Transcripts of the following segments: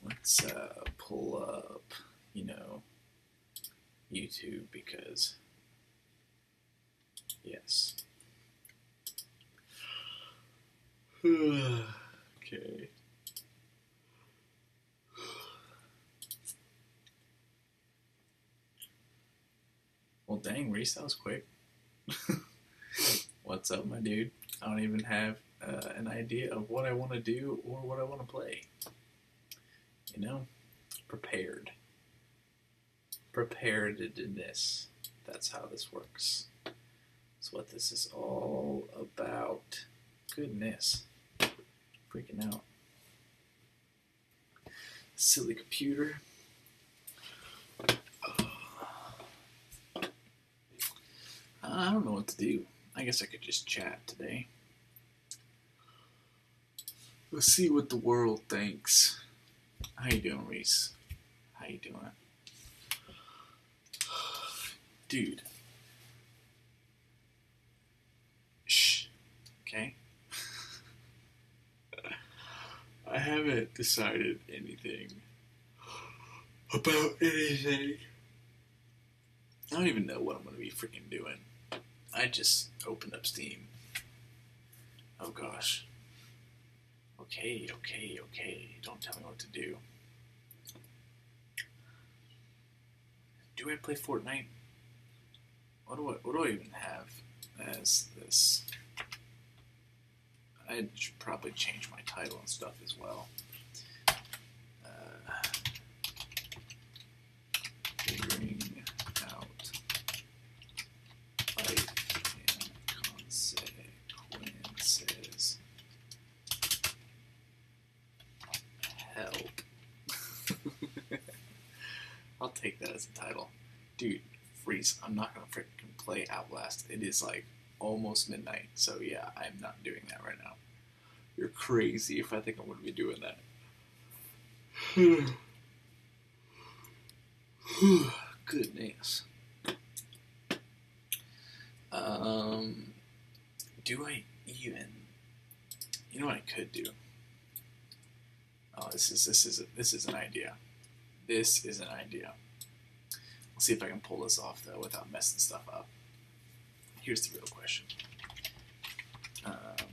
Let's pull up, YouTube because, yes. Okay. Well, dang, Reese, that was quick. What's up, my dude? I don't even have an idea of what I want to do or what I want to play. Prepared. Preparedness. That's how this works. That's what this is all about. Goodness. Freaking out. Silly computer. I don't know what to do. I guess I could just chat today. Let's see what the world thinks. How you doing, Reese? How you doing? Dude. Shh. Okay? I haven't decided anything about anything. I don't even know what I'm going to be freaking doing. I just opened up Steam. Oh gosh. Okay. Don't tell me what to do. Do I play Fortnite? What do I even have as this? I should probably change my title and stuff as well. Figuring out life and consequences. Help. I'll take that as a title. Dude, freeze. I'm not going to freaking play Outlast. It is like almost midnight. So yeah, I'm not doing that right now. You're crazy if I think I'm going to be doing that. Goodness. Do I even? You know what I could do? Oh, this is an idea. This is an idea. We'll see if I can pull this off though without messing stuff up. Here's the real question. I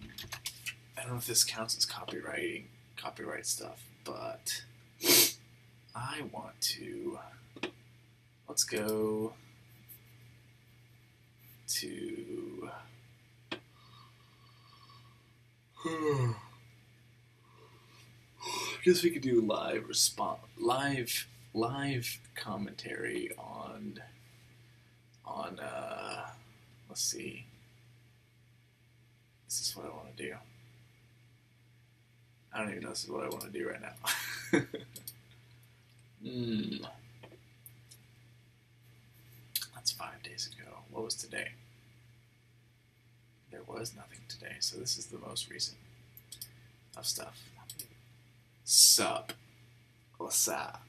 don't know if this counts as copyright stuff, but I want to. Let's go to. I guess we could do live commentary on let's see. This is what I want to do. I don't even know this is what I want to do right now. That's 5 days ago. What was today? There was nothing today, so this is the most recent of stuff. Sup. What's up?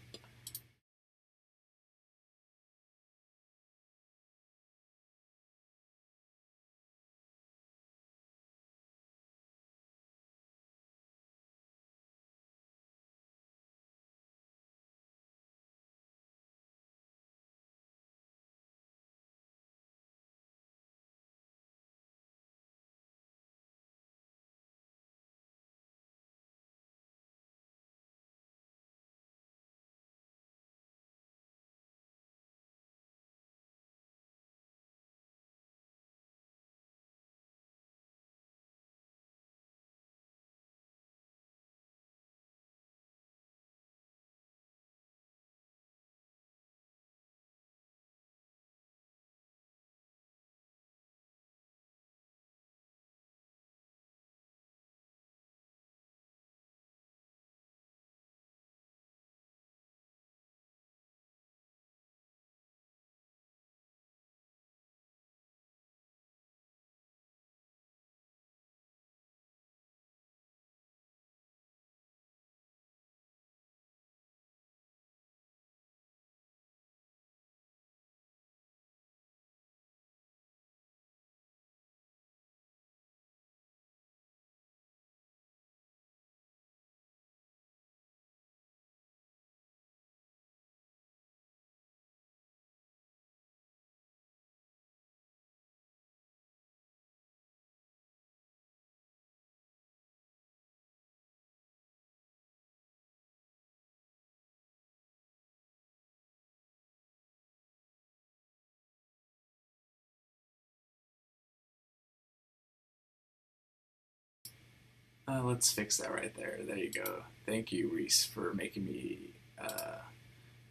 Let's fix that right there. There you go. Thank you, Reese, for making me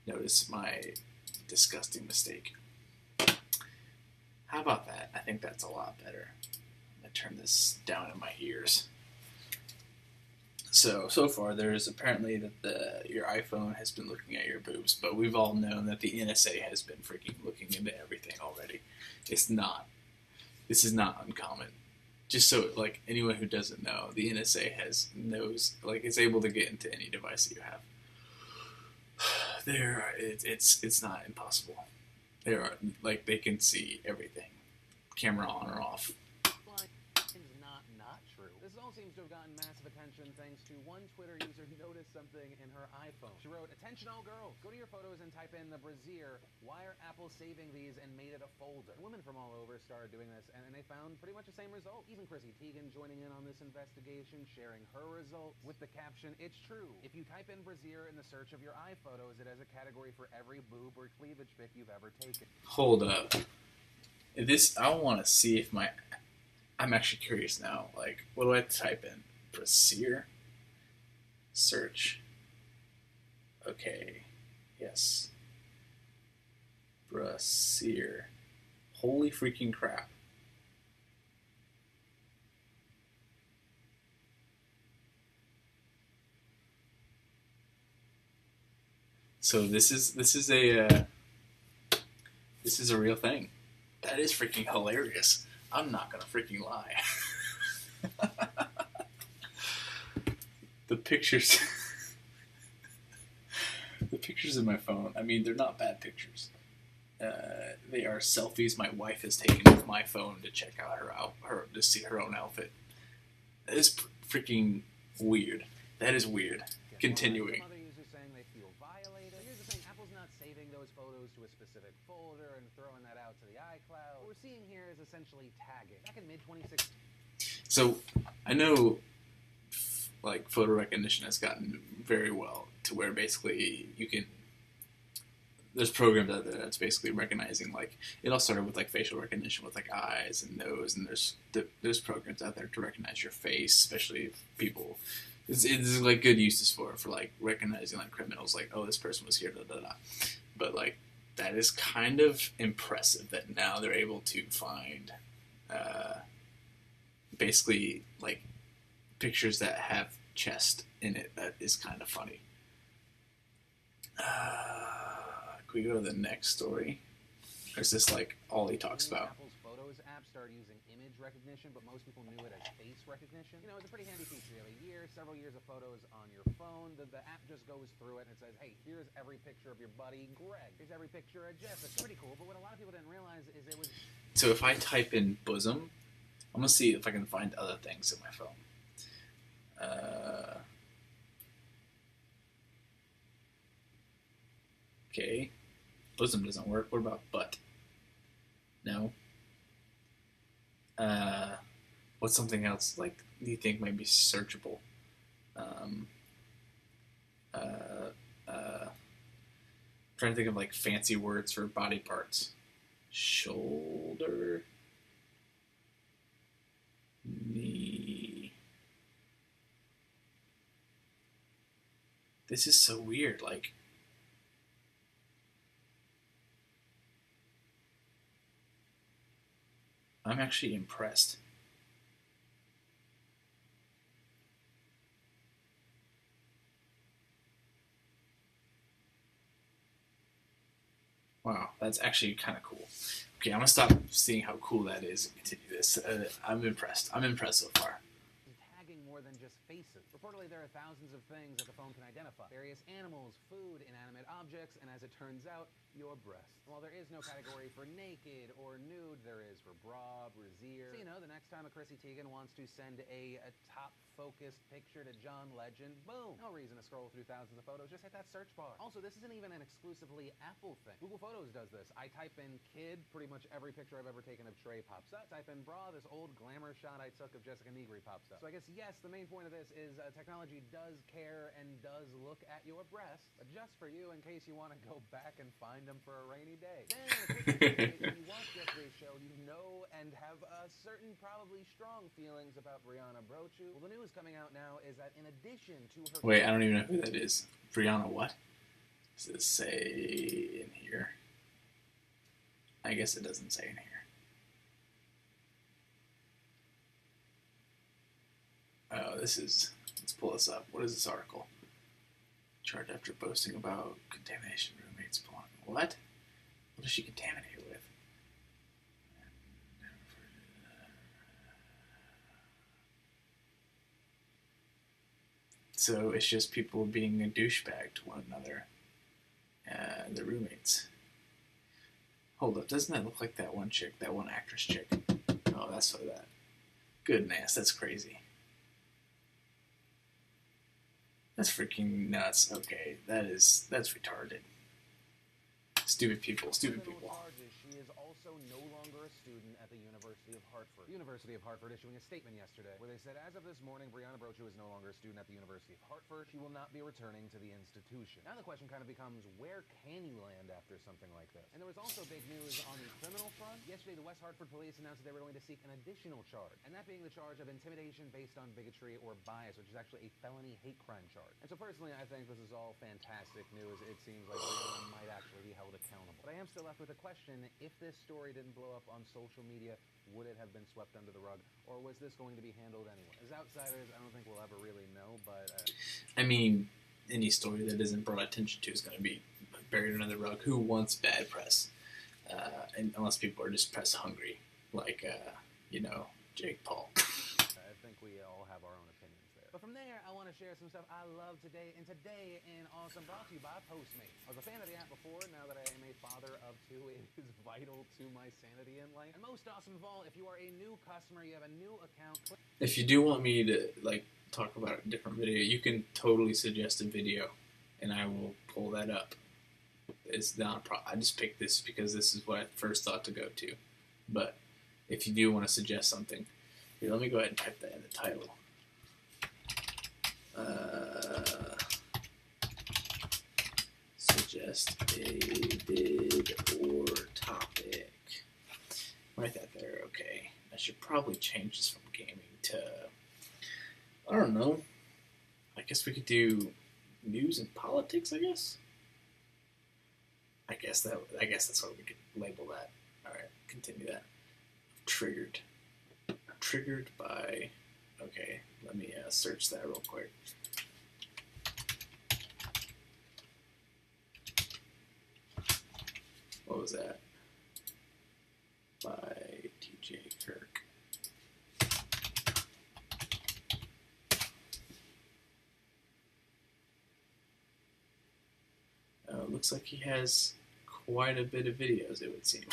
notice my disgusting mistake. How about that? I think that's a lot better. I'm going to turn this down in my ears. So far, there's apparently that your iPhone has been looking at your boobs, but we've all known that the NSA has been freaking looking into everything already. This is not uncommon. Just so, like, anyone who doesn't know, the NSA is able to get into any device that you have. It's not impossible. They can see everything, camera on or off. Not true. This all seems to have gotten massive attention thanks to one Twitter user who noticed something in her iPhone. She wrote, "Attention all girls, go to your photos and type in the brassiere. Why are Apple saving these and made it a folder?" Women from all over started doing this, and they found pretty much the same result. Even Chrissy Teigen joining in on this investigation, sharing her results with the caption, "It's true. If you type in brassiere in the search of your iPhotos, it has a category for every boob or cleavage pic you've ever taken." Hold up. I want to see if I'm actually curious now. Like, what do I type in? Brassiere? Search. Okay. Yes. Brassiere. Holy freaking crap. So this is a real thing. That is freaking hilarious. I'm not gonna freaking lie. The pictures, the pictures in my phone. I mean, they're not bad pictures. They are selfies my wife has taken with my phone to check out to see her own outfit. That is freaking weird. That is weird. Continuing. Other users saying they feel violated. Here's the thing: Apple's not saving those photos to a specific folder and throwing that out to the iCloud. What we're seeing here is essentially tagging. Back in mid-2016. So I know, like, photo recognition has gotten very well to where basically there's programs out there that's basically recognizing, like, it all started with like facial recognition with like eyes and nose, and there's programs out there to recognize your face, especially if people. It's like good uses for like recognizing like criminals, like, oh, this person was here, da da da. But like that is kind of impressive that now they're able to find basically like pictures that have chest in it. That is kind of funny. Can we go to the next story? Or is this like all he talks about? Apple's Photos app started using image recognition, but most people knew it as face recognition. You know, it's a pretty handy feature. You have several years of photos on your phone. The app just goes through it and it says, hey, here's every picture of your buddy Greg. Here's every picture of Jessica. Pretty cool, but what a lot of people didn't realize is it was... So if I type in bosom, I'm going to see if I can find other things in my phone. Okay. Bosom doesn't work. What about butt? No. What's something else like you think might be searchable? Trying to think of like fancy words for body parts. Shoulder, knee. This is so weird. Like, I'm actually impressed. Wow, that's actually kind of cool. Okay, I'm gonna stop seeing how cool that is and continue this. I'm impressed. I'm impressed so far. Tagging more than just faces. Reportedly, there are thousands of things that the phone can identify. Various animals, food, inanimate objects, and as it turns out, your breasts. While there is no category for naked or nude, there is for bra, brassiere. So, you know, the next time a Chrissy Teigen wants to send a top-focused picture to John Legend, boom! No reason to scroll through thousands of photos, just hit that search bar. Also, this isn't even an exclusively Apple thing. Google Photos does this. I type in kid, pretty much every picture I've ever taken of Trey pops up. Type in bra, this old glamour shot I took of Jessica Negri pops up. So I guess, yes, the main point of this is technology does care and does look at your breasts, but just for you in case you want to go back and find them for a rainy day. Then, a quick update, when you watch yesterday's show, you know and have certain probably strong feelings about Brianna Brochu. Well, the news coming out now is that in addition to her... Wait, I don't even know who that is. Brianna what? Does it say in here? I guess it doesn't say in here. Oh, this is... Let's pull this up. What is this article? Charged after boasting about contamination roommates pulling. What? What does she contaminate with? So it's just people being a douchebag to one another. Their roommates. Hold up, doesn't that look like that one chick, that one actress chick? Oh, that's so that. Goodness, that's crazy. That's freaking nuts. Okay, that's retarded. Stupid people, stupid people. She is also no longer a student at the University of Hartford. The University of Hartford issuing a statement yesterday where they said, as of this morning, Brianna Brochu is no longer a student at the University of Hartford. She will not be returning to the institution. Now the question kind of becomes, where can you land after something like this? And there was also big news on the criminal front. Yesterday, the West Hartford police announced that they were going to seek an additional charge, and that being the charge of intimidation based on bigotry or bias, which is actually a felony hate crime charge. And so personally, I think this is all fantastic news. It seems like Brianna might actually be held accountable. But I am still left with a question. If this story didn't blow up on social media, would it have been swept under the rug, or was this going to be handled anyway? As outsiders, I don't think we'll ever really know, but... I mean, any story that isn't brought attention to is going to be buried under the rug. Who wants bad press? And unless people are just press hungry, like, Jake Paul. I think we all have our own opinions there. But from there, I want to share some stuff I love today, and today in Awesome brought to you by Postmate. I was a fan of the app before. Now that I am a father of two, it is vital to my sanity in life. And most awesome of all, if you are a new customer, you have a new account. If you do want me to, talk about a different video, you can totally suggest a video, and I will pull that up. It's not a problem. I just picked this because this is what I first thought to go to. But if you do want to suggest something, here, let me go ahead and type that in the title. Suggest a vid or topic. Write that there, okay. I should probably change this from gaming to, I don't know. I guess we could do news and politics, I guess. I guess that's what we could label that. Alright, continue that. Triggered. Triggered by... Okay, let me search that real quick. What was that? By TJ Kirk. Looks like he has quite a bit of videos, it would seem.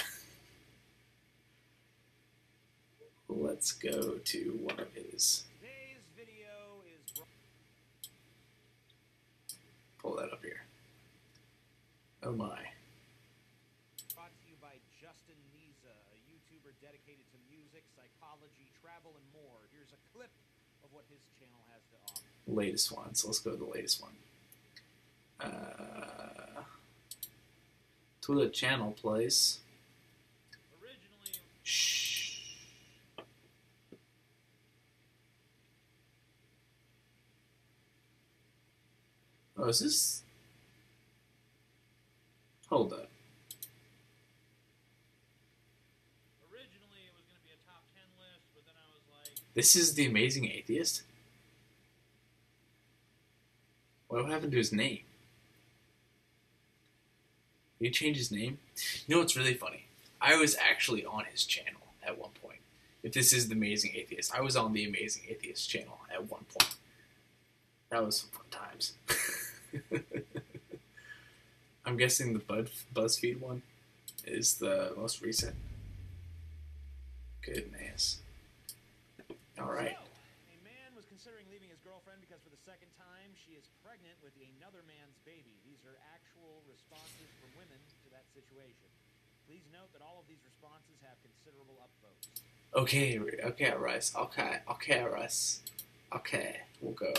Let's go to one of his. Today's video is Pull that up here. Oh my. brought to you by Justin Niza, a YouTuber dedicated to music, psychology, travel, and more. Here's a clip of what his channel has to offer. Latest one, so let's go to the latest one. To the channel place. Originally, Shh. Oh, is this? Hold up. originally it was going to be a top 10 list, but then I was like, This is The Amazing Atheist? What happened to his name? Did he change his name? You know what's really funny? I was actually on his channel at one point. If this is The Amazing Atheist, I was on The Amazing Atheist channel at one point. That was some fun times. I'm guessing the BuzzFeed one is the most recent. Goodness. Alright. So, a man was considering leaving his girlfriend because for the second time she is pregnant with another man's baby. These are actual responses from women to that situation. Please note that all of these responses have considerable upvotes. Okay, Russ. Okay, Russ. Okay, we'll go.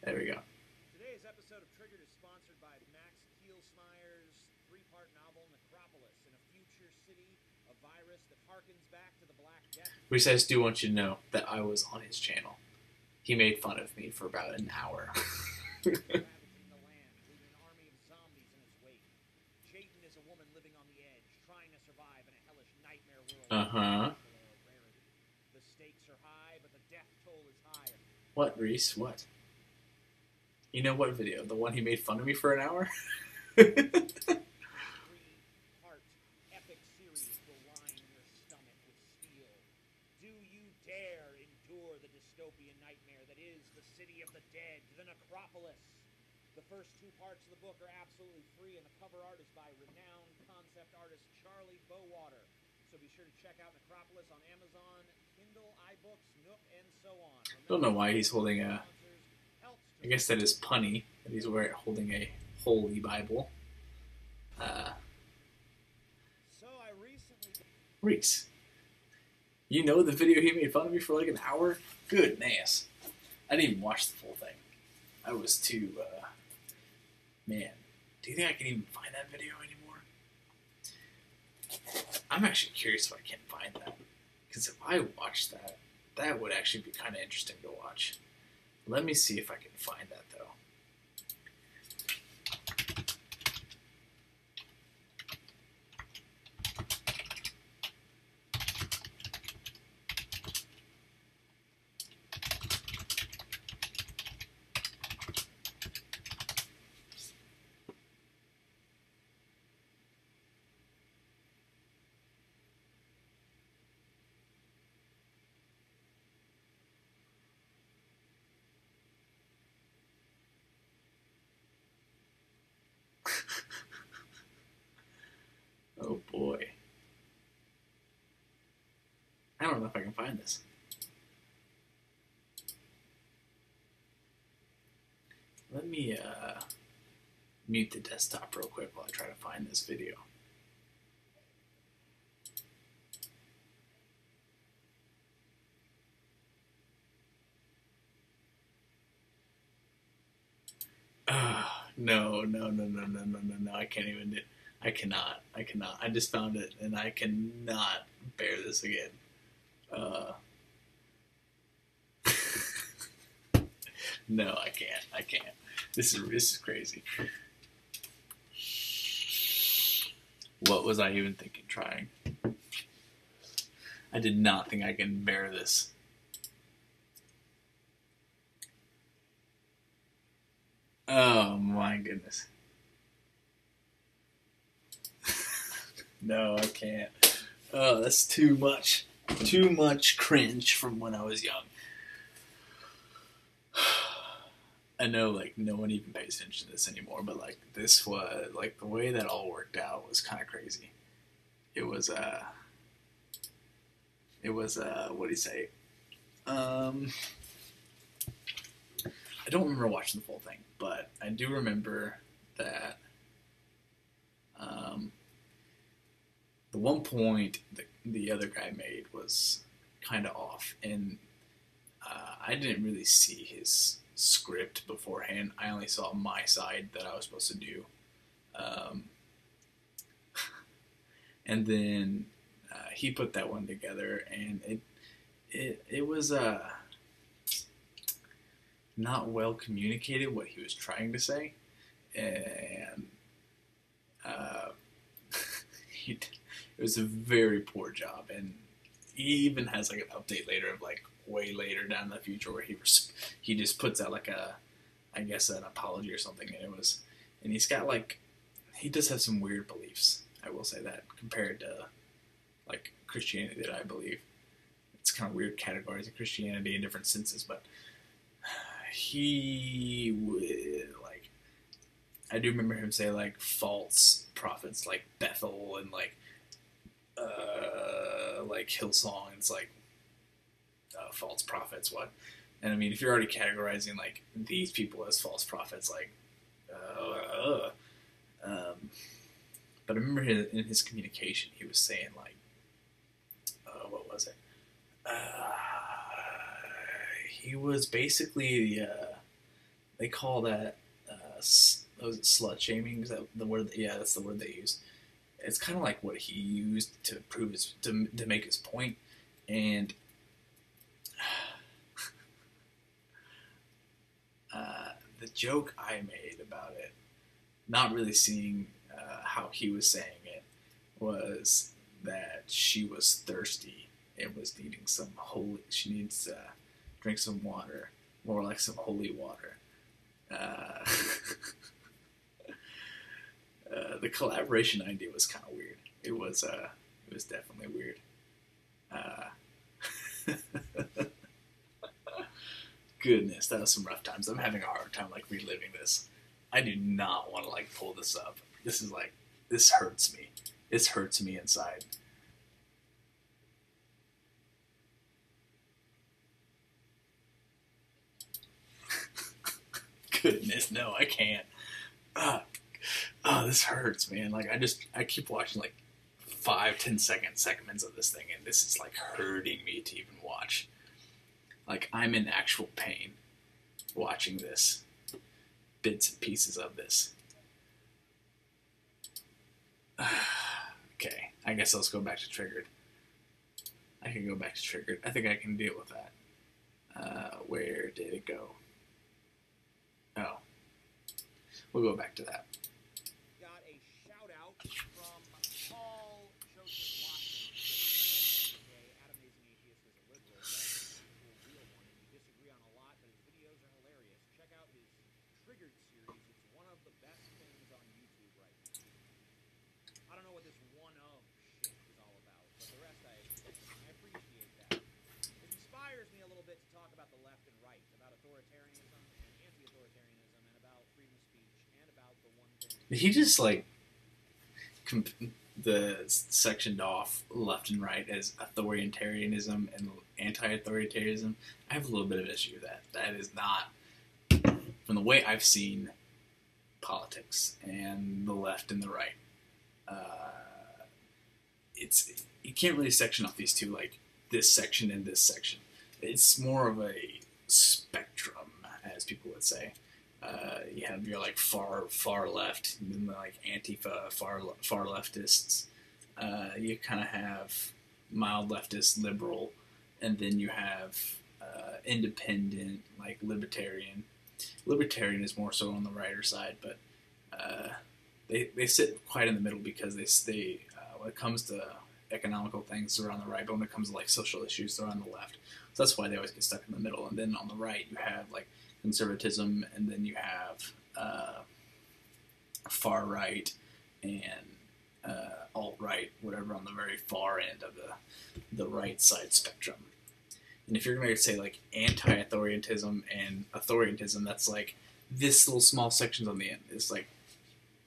There we go. Today's episode of Triggered is sponsored by Max Kielsmeyer's three-part novel Necropolis. In a future city, a virus that harkens back to the Black Death. Which I do want you to know that I was on his channel. He made fun of me for about an hour. Ravaging the land, leaving an army of zombies in its wake. Jayden is a woman living on the edge, trying to survive in a hellish nightmare world. Uh-huh. The stakes are high, but the death toll is higher. What, Reese? What? You know what video? The one he made fun of me for an hour? Three-part epic series will line your stomach with steel. Do you dare endure the dystopian nightmare that is the city of the dead, the Necropolis? The first 2 parts of the book are absolutely free, and the cover art is by renowned concept artist Charlie Bowater. So be sure to check out Necropolis on Amazon, Kindle, iBooks, Nook, and so on. Don't know why he's holding a... I guess that is punny, that he's holding a holy Bible. So I recently... Reese, you know the video he made fun of me for like an hour? Goodness. I didn't even watch the full thing. I was too, man. Do you think I can even find that video anymore? I'm actually curious if I can find that. Because if I watched that, that would actually be kind of interesting to watch. Let me see if I can find that, though. Oh boy. I don't know if I can find this. Let me mute the desktop real quick while I try to find this video. No, I can't even do it. I cannot. I just found it, and I cannot bear this again. No, I can't. This is crazy. What was I even thinking trying? I did not think I can bear this. Oh my goodness. No, I can't. Oh, that's too much. Too much cringe from when I was young. I know, like, no one even pays attention to this anymore, but, like, this was, like, the way that all worked out was kind of crazy. It was, what do you say? I don't remember watching the full thing, but I do remember that, the one point the other guy made was kind of off, and I didn't really see his script beforehand. I only saw my side that I was supposed to do, and then he put that one together, and it was not well communicated what he was trying to say, and it was a very poor job, and he even has like an update later of like way later down in the future where he just puts out like I guess an apology or something, and he's got like, he does have some weird beliefs, I will say that, compared to like Christianity that I believe. It's kind of weird categories of Christianity in different senses, but he would, like, I do remember him say like false prophets like Bethel and like Hillsong, and it's like false prophets, what? And I mean, if you're already categorizing like these people as false prophets, like but I remember in his communication he was saying like what was it? he was basically they call that was it slut shaming? Is that the word? Yeah, that's the word they use. It's kind of like what he used to prove to make his point, and the joke I made about it, not really seeing how he was saying it, was that she was thirsty and was needing some holy. She needs to drink some water, more like some holy water. The collaboration idea was kind of weird. It was definitely weird. Goodness, that was some rough times. I'm having a hard time like reliving this. I do not want to like pull this up. This hurts me. This hurts me inside. Goodness, no, I can't. Oh, this hurts, man. Like I keep watching like 5-10 second segments of this thing, and this is like hurting me to even watch. Like I'm in actual pain watching this, bits and pieces of this. Okay, I guess let's go back to Triggered. I can go back to Triggered. I think I can deal with that. Where did it go? Oh, we'll go back to that. Got a shout out from Paul Joseph Watson. Adam is an atheist is a liberal. That's a real one, and we disagree on a lot, but his videos are hilarious. Check out his Triggered series. It's one of the best things on YouTube right now. I don't know what this one of shit is all about, but the rest I appreciate that. It inspires me a little bit to talk about the left and right, about authoritarianism and anti-authoritarianism, and about freedom of speech, and about the one thing. He just like the sectioned off left and right as authoritarianism and anti-authoritarianism. I have a little bit of an issue with that. That is not, from the way I've seen politics and the left and the right. You can't really section off these two like this section and this section. It's more of a spectrum, as people would say. You have your like far left, and then like Antifa, far leftists. You kind of have mild leftist, liberal, and then you have independent, like libertarian. Libertarian is more so on the righter side, but they sit quite in the middle because they when it comes to economical things, they're on the right, but when it comes to like social issues, they're on the left. So that's why they always get stuck in the middle. And then on the right, you have like conservatism, and then you have far right and alt right, whatever, on the very far end of the right side spectrum. And if you're going to say like anti-authoritarianism and authoritarianism, that's like this little small sections on the end. It's like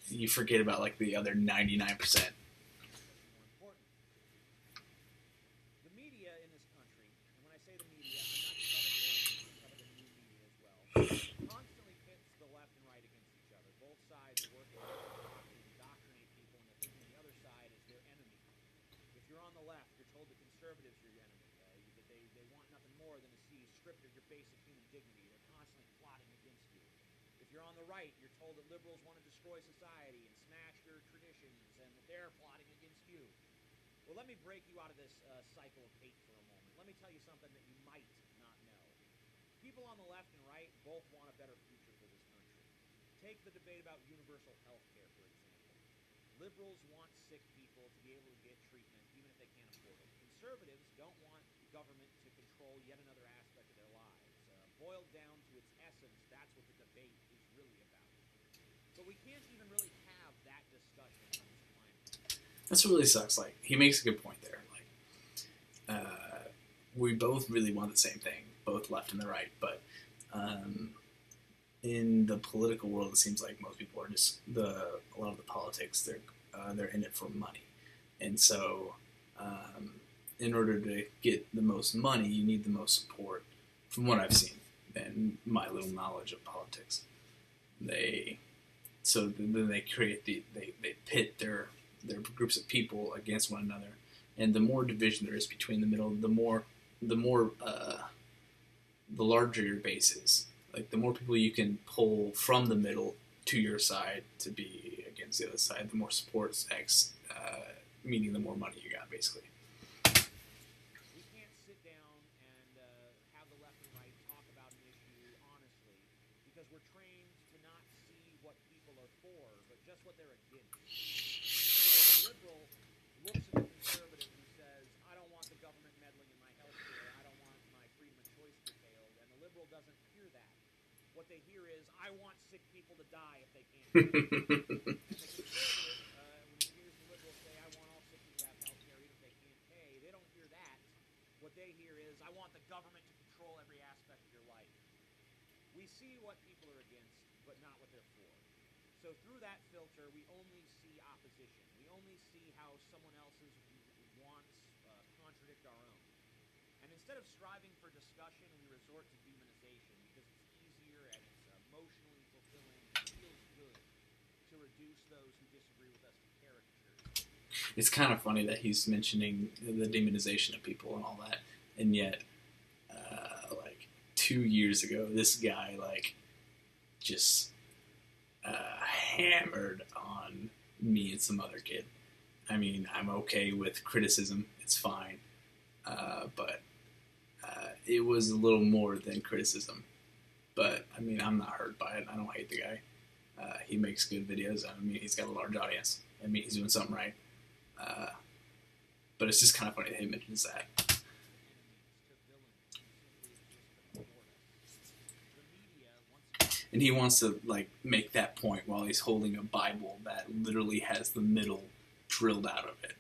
you forget about like the other 99%. You're told that liberals want to destroy society and smash your traditions, and that they're plotting against you. Well, let me break you out of this cycle of hate for a moment. Let me tell you something that you might not know. People on the left and right both want a better future for this country. Take the debate about universal health care, for example. Liberals want sick people to be able to get treatment even if they can't afford it. Conservatives don't want government to control yet another aspect of their lives. Boiled down to its essence, that's what the debate is really about. But we can't even really have that discussion on this planet. That's what really sucks. Like, he makes a good point there. Like, we both really want the same thing, both left and the right. But in the political world, it seems like most people are just a lot of the politics. They're in it for money, and so in order to get the most money, you need the most support. From what I've seen and my little knowledge of politics, then they create they pit their groups of people against one another, and the more division there is between the middle, the more the larger your base is. Like, the more people you can pull from the middle to your side to be against the other side, the more supports X, meaning the more money you got, basically. We can't sit down and have the left and right talk about an issue honestly, because we're trained to not see what people are for, but just what they're against. So the liberal looks at the conservative who says, I don't want the government meddling in my health care, I don't want my freedom of choice curtailed, and the liberal doesn't hear that. What they hear is, I want sick people to die if they can't. And the conservative, when he hears the liberal say, I want all sick people to have health care even if they can't pay, they don't hear that. What they hear is, I want the government to control every aspect of your life. We see what people are against, but not what they're for. So through that filter, we only see opposition. We only see how someone else's wants contradict our own. And instead of striving for discussion, we resort to demonization because it's easier and it's emotionally fulfilling. It feels good to reduce those who disagree with us to caricatures. It's kind of funny that he's mentioning the demonization of people and all that, and yet, like 2 years ago, this guy just hammered on me and some other kid. I mean, I'm okay with criticism; it's fine, but it was a little more than criticism. But I mean, I'm not hurt by it. I don't hate the guy. He makes good videos. I mean, he's got a large audience. I mean, he's doing something right. But it's just kind of funny that he mentions that. And he wants to make that point while he's holding a Bible that literally has the middle drilled out of it.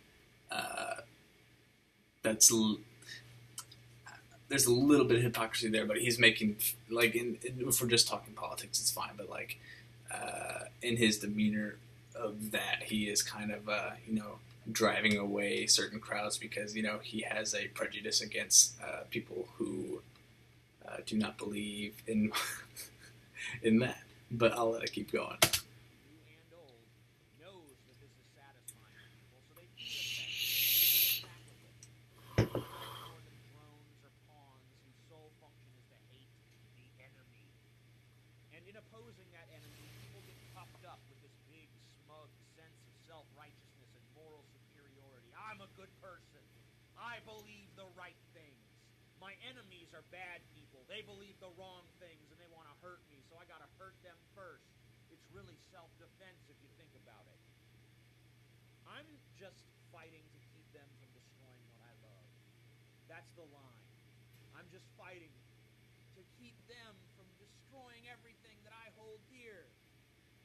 There's a little bit of hypocrisy there, but he's making if we're just talking politics, it's fine. But in his demeanor of that, he is kind of driving away certain crowds because he has a prejudice against people who do not believe in in that. But I'll let it keep going. New and old knows that this is satisfying people, so they feed us that shit. More than drones or pawns whose sole function is to hate the enemy. And in opposing that enemy, people get puffed up with this big, smug sense of self-righteousness and moral superiority. I'm a good person. I believe the right things. My enemies are bad people. They believe the wrong things and they want to hurt me, so I gotta hurt them first. It's really self-defense if you think about it. I'm just fighting to keep them from destroying what I love. That's the line. I'm just fighting to keep them from destroying everything that I hold dear.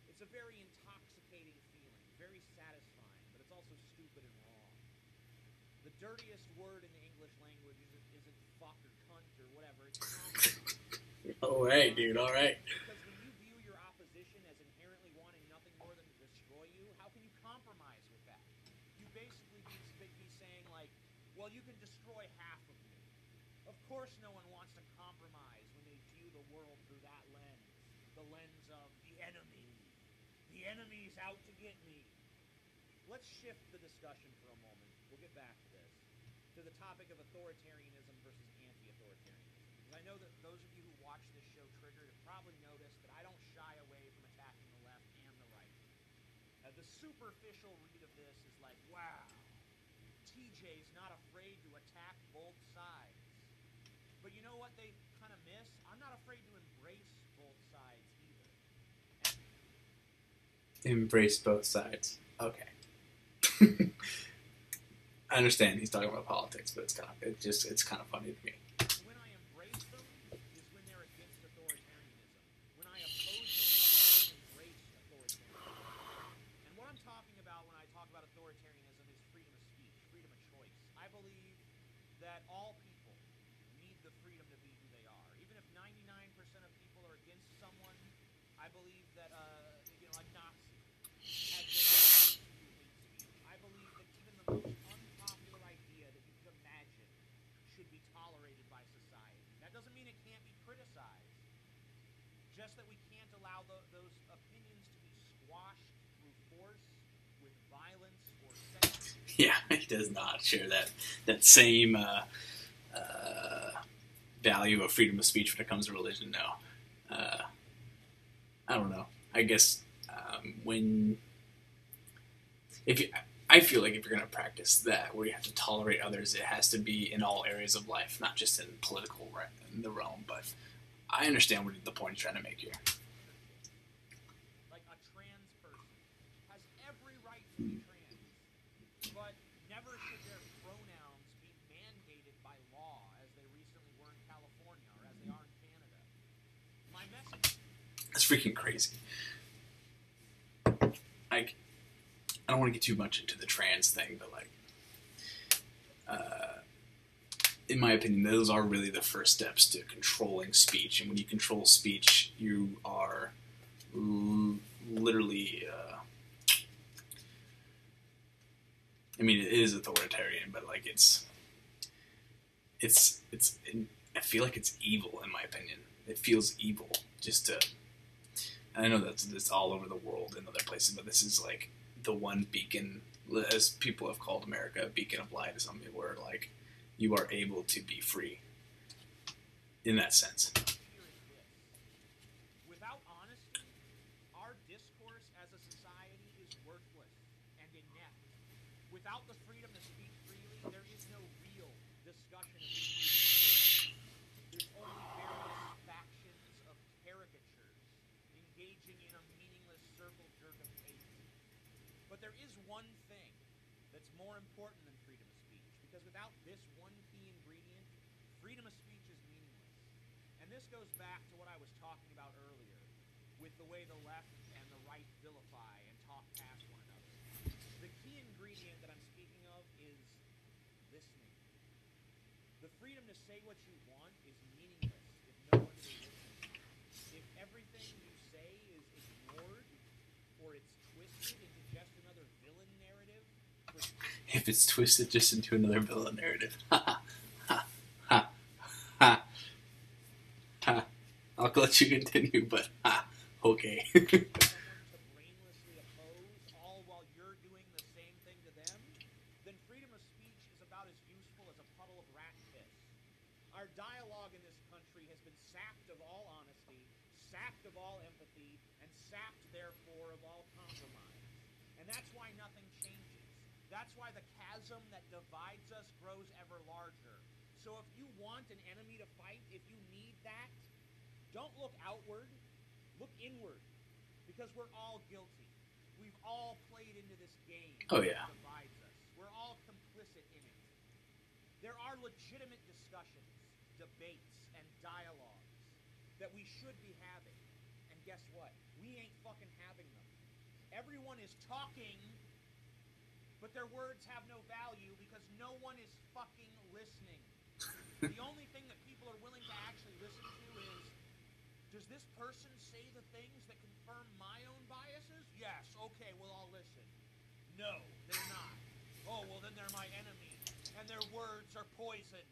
It's a very intoxicating feeling, very satisfying, but it's also stupid and wrong. The dirtiest word in the English language isn't fuck or cunt or whatever. It's compromise. All right, dude. All right. Because when you view your opposition as inherently wanting nothing more than to destroy you, how can you compromise with that? You basically be saying well, you can destroy half of me. Of course no one wants to compromise when they view the world through that lens. The lens of the enemy. The enemy's out to get me. Let's shift the discussion for a moment. We'll get back to this. To the topic of authoritarianism versus anti-authoritarianism. Because I know that those of you who watch this show Triggered have probably noticed that I don't shy away from attacking the left and the right. The superficial read of this is wow, TJ's not afraid to attack both sides. But you know what they kind of miss? I'm not afraid to embrace both sides either. Embrace both sides. Okay. I understand he's talking about politics, but it's kind of funny to me. When I embrace them is when they're against authoritarianism. When I oppose them, I embrace authoritarianism. And what I'm talking about when I talk about authoritarianism is freedom of speech, freedom of choice. I believe that all people need the freedom to be who they are. Even if 99% of people are against someone, I believe that a Nazi has the right to do hate speech. I believe that even the most unpopular idea that you could imagine should be tolerated by society. That doesn't mean it can't be criticized. Just that we can't allow those opinions to be squashed through force, with violence, or censorship. Yeah, he does not share that same value of freedom of speech when it comes to religion. No, I don't know. I guess I feel like if you're going to practice that, where you have to tolerate others, it has to be in all areas of life, not just in political in the realm. But I understand what the point he's trying to make here. Like a trans person has every right to be trans, but never should their pronouns be mandated by law, as they recently were in California or as they are in Canada. My message. That's freaking crazy. I don't want to get too much into the trans thing, but like, in my opinion, those are really the first steps to controlling speech. And when you control speech, you are literally, I mean, it is authoritarian, but like I feel like it's evil, in my opinion. It feels evil just to, I know that's all over the world in other places, but this is like the one beacon, as people have called America, a beacon of light, is something where like you are able to be free in that sense. Without honesty, our discourse as a society is worthless and inept. Without the freedom to speak freely, there is no real discussion of issues. There's only various factions of caricatures engaging in a meaningless circle jerk of hate. But there is one thing that's more important than freedom of speech, because without this one key ingredient, freedom of speech is meaningless. And this goes back to what I was talking about earlier, with the way the left and the right vilify and talk past one another. The key ingredient that I'm speaking of is listening. The freedom to say what you want is meaningless if no one will listen. If everything you say is ignored, or it's twisted into just another villain narrative. If it's twisted just into another villain narrative. Ha ha ha ha ha. I'll let you continue, but ha. Okay. Someone to brainlessly oppose, all while you're doing the same thing to them, then freedom of speech is about as useful as a puddle of rat piss. Our dialogue in this country has been sapped of all honesty, sapped of all empathy, and sapped, therefore, of all compromise. And that's why nothing changes. That's why the chasm that divides us grows ever larger. So if you want an enemy to fight, if you need that, don't look outward, look inward. Because we're all guilty. We've all played into this game Oh, yeah. that divides us. We're all complicit in it. There are legitimate discussions, debates, and dialogues that we should be having. And guess what? We ain't fucking having them. Everyone is talking, but their words have no value because no one is fucking listening. The only thing that people are willing to actually listen to is, does this person say the things that confirm my own biases? Yes, okay, well, I'll listen. No, they're not. Oh, well, then they're my enemy, and their words are poison.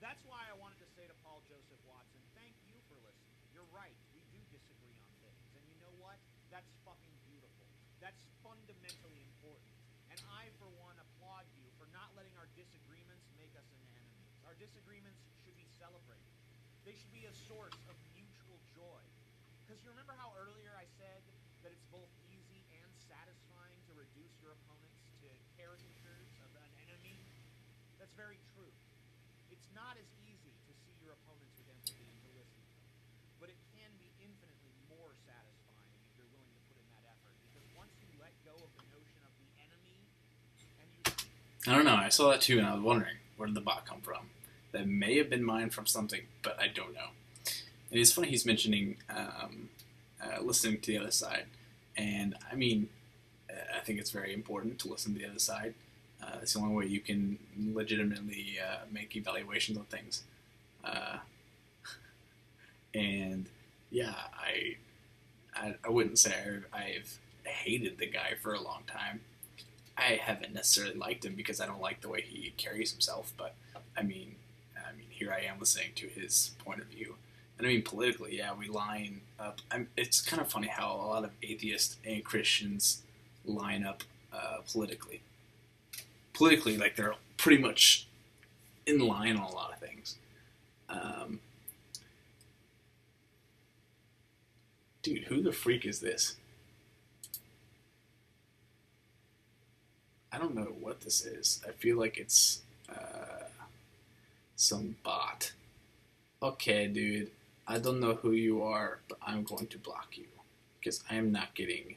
That's why I wanted to say to Paul Joseph Watson, thank you for listening. You're right, we do disagree on things, and you know what? That's fucking beautiful. That's fundamentally important. And I, for one, applaud you for not letting our disagreements make us into enemies. Our disagreements should be celebrated. They should be a source of mutual joy. Because you remember how earlier I said that it's both easy and satisfying to reduce your opponents to caricatures of an enemy? That's very true. It's not as easy to see your opponents with empathy and to listen to them. But it can be infinitely more satisfying if you're willing to put in that effort. Because once you let go of the notion of the enemy, and you... I don't know. I saw that too, and I was wondering, where did the bot come from? That may have been mined from something, but I don't know. And it's funny he's mentioning listening to the other side. And, I mean, I think it's very important to listen to the other side. It's the only way you can legitimately make evaluations on things. And, yeah, I wouldn't say I've hated the guy for a long time. I haven't necessarily liked him because I don't like the way he carries himself, but, I mean, here I am listening to his point of view. And I mean, politically, yeah, we line up. It's kind of funny how a lot of atheists and Christians line up politically. Politically, like, they're pretty much in line on a lot of things. Um, dude, who the freak is this? I don't know what this is. I feel like it's some bot. Okay, dude. I don't know who you are, but I'm going to block you. Because I am not getting...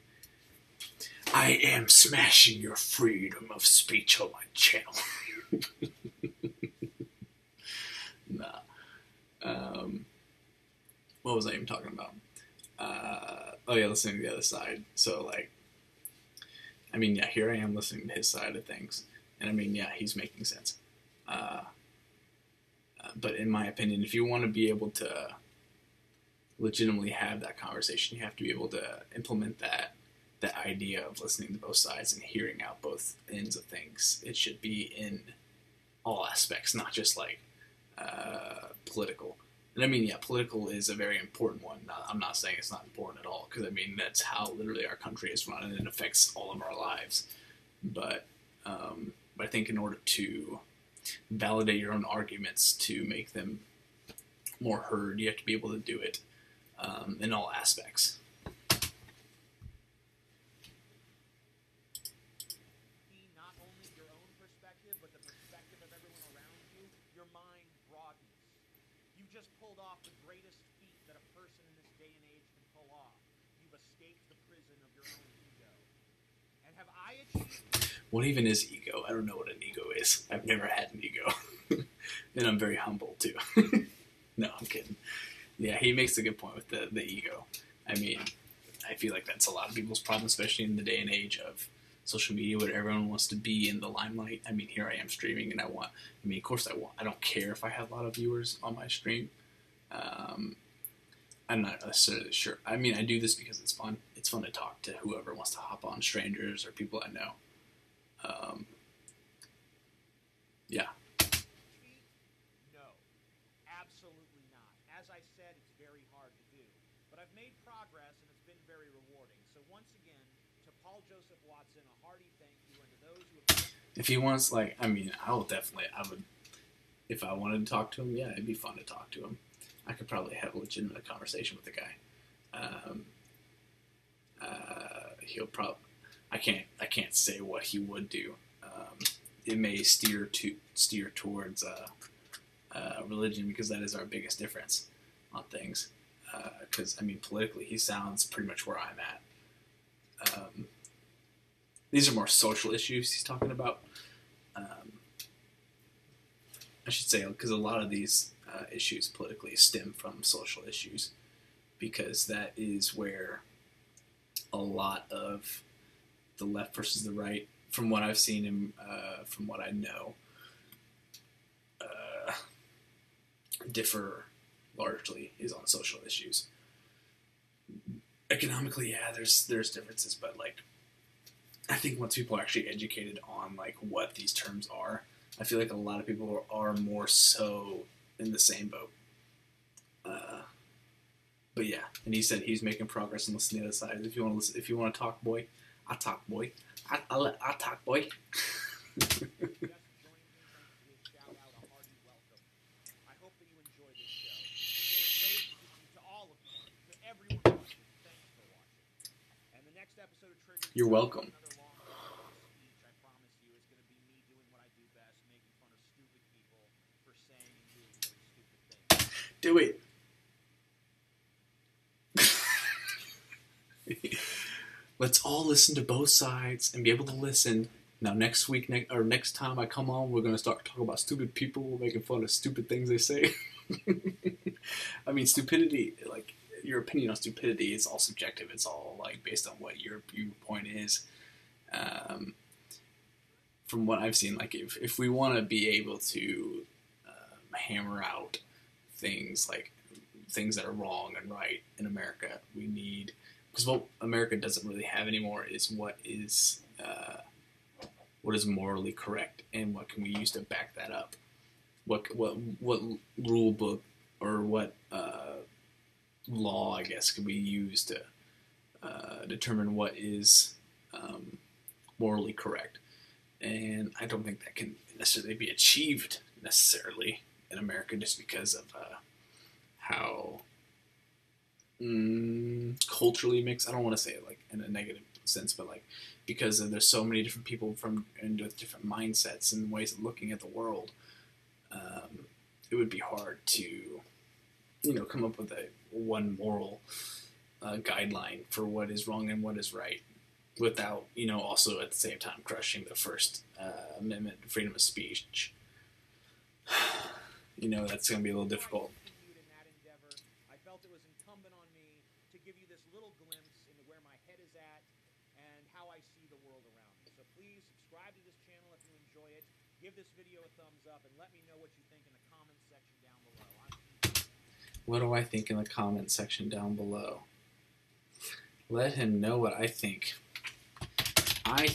I am smashing your freedom of speech on my channel. Nah. What was I even talking about? Oh yeah, listening to the other side. So like, I mean, yeah, here I am listening to his side of things, and I mean, yeah, he's making sense. But in my opinion, if you want to be able to legitimately have that conversation, you have to be able to implement that idea of listening to both sides and hearing out both ends of things. It should be in all aspects, not just like political. And I mean, yeah, political is a very important one. I'm not saying it's not important at all, because I mean, that's how literally our country is run, and it affects all of our lives. But I think in order to validate your own arguments to make them more heard, you have to be able to do it in all aspects. Not only your own perspective, but the perspective of everyone around you, your mind broadens. You just pulled off the greatest feat that a person in this day and age can pull off. You've escaped the prison of your own ego. And have I achieved... What even is ego? I don't know what an ego is. I've never had an ego. And I'm very humble, too. No, I'm kidding. Yeah, he makes a good point with the ego. I mean, I feel like that's a lot of people's problem, especially in the day and age of social media where everyone wants to be in the limelight. I mean, here I am streaming, and of course I don't care if I have a lot of viewers on my stream. I'm not necessarily sure. I mean, I do this because it's fun. It's fun to talk to whoever wants to hop on, strangers or people I know. Yeah. No, absolutely not. As I said, it's very hard to do. But I've made progress, and it's been very rewarding. So once again, to Paul Joseph Watson, a hearty thank you, and to those who have... If he wants, like, I mean, I would, if I wanted to talk to him, yeah, it'd be fun to talk to him. I could probably have a legitimate conversation with the guy. He'll probably, I can't say what he would do. It may steer towards religion, because that is our biggest difference on things. Because I mean, politically, he sounds pretty much where I'm at. These are more social issues he's talking about. I should say, because a lot of these issues politically stem from social issues, because that is where a lot of the left versus the right, from what I've seen and from what I know, differ largely is on social issues. Economically, yeah, there's differences, but like, I think once people are actually educated on like what these terms are, I feel like a lot of people are more so in the same boat. But yeah, and he said he's making progress and listening to the other side. If you want to listen, if you want to talk, boy, I talk, boy. I talk, boy. Just joining me, thank you, shout out, a hearty welcome. I hope that you enjoy this show. And to all of you, to everyone watching, thanks for watching. And the next episode of Trigger... You're welcome. Another long speech, I promise you, is going to be me doing what I do best, making fun of stupid people for saying and doing very stupid things. Do it. Let's all listen to both sides and be able to listen. Now, next time I come on, we're going to start talking about stupid people. We're making fun of stupid things they say. I mean, stupidity, like, your opinion on stupidity is all subjective. It's all, like, based on what your viewpoint is. From what I've seen, like, if we want to be able to hammer out things, like, things that are wrong and right in America, we need... Because what America doesn't really have anymore is what is morally correct, and what can we use to back that up. What rule book or what law, I guess, can we use to determine what is morally correct? And I don't think that can necessarily be achieved necessarily in America just because of how culturally mixed. I don't want to say it like in a negative sense, but like because there's so many different people from and with different mindsets and ways of looking at the world. It would be hard to, come up with a one moral guideline for what is wrong and what is right, without, also at the same time crushing the First Amendment, freedom of speech. That's going to be a little difficult. Continued in that endeavor, I felt it was incumbent on me to give you this little glimpse into where my head is at and how I see the world around me. So please subscribe to this channel if you enjoy it. Give this video a thumbs up and let me know what you think in the comments section down below. What do I think in the comments section down below? Let him know what I think. I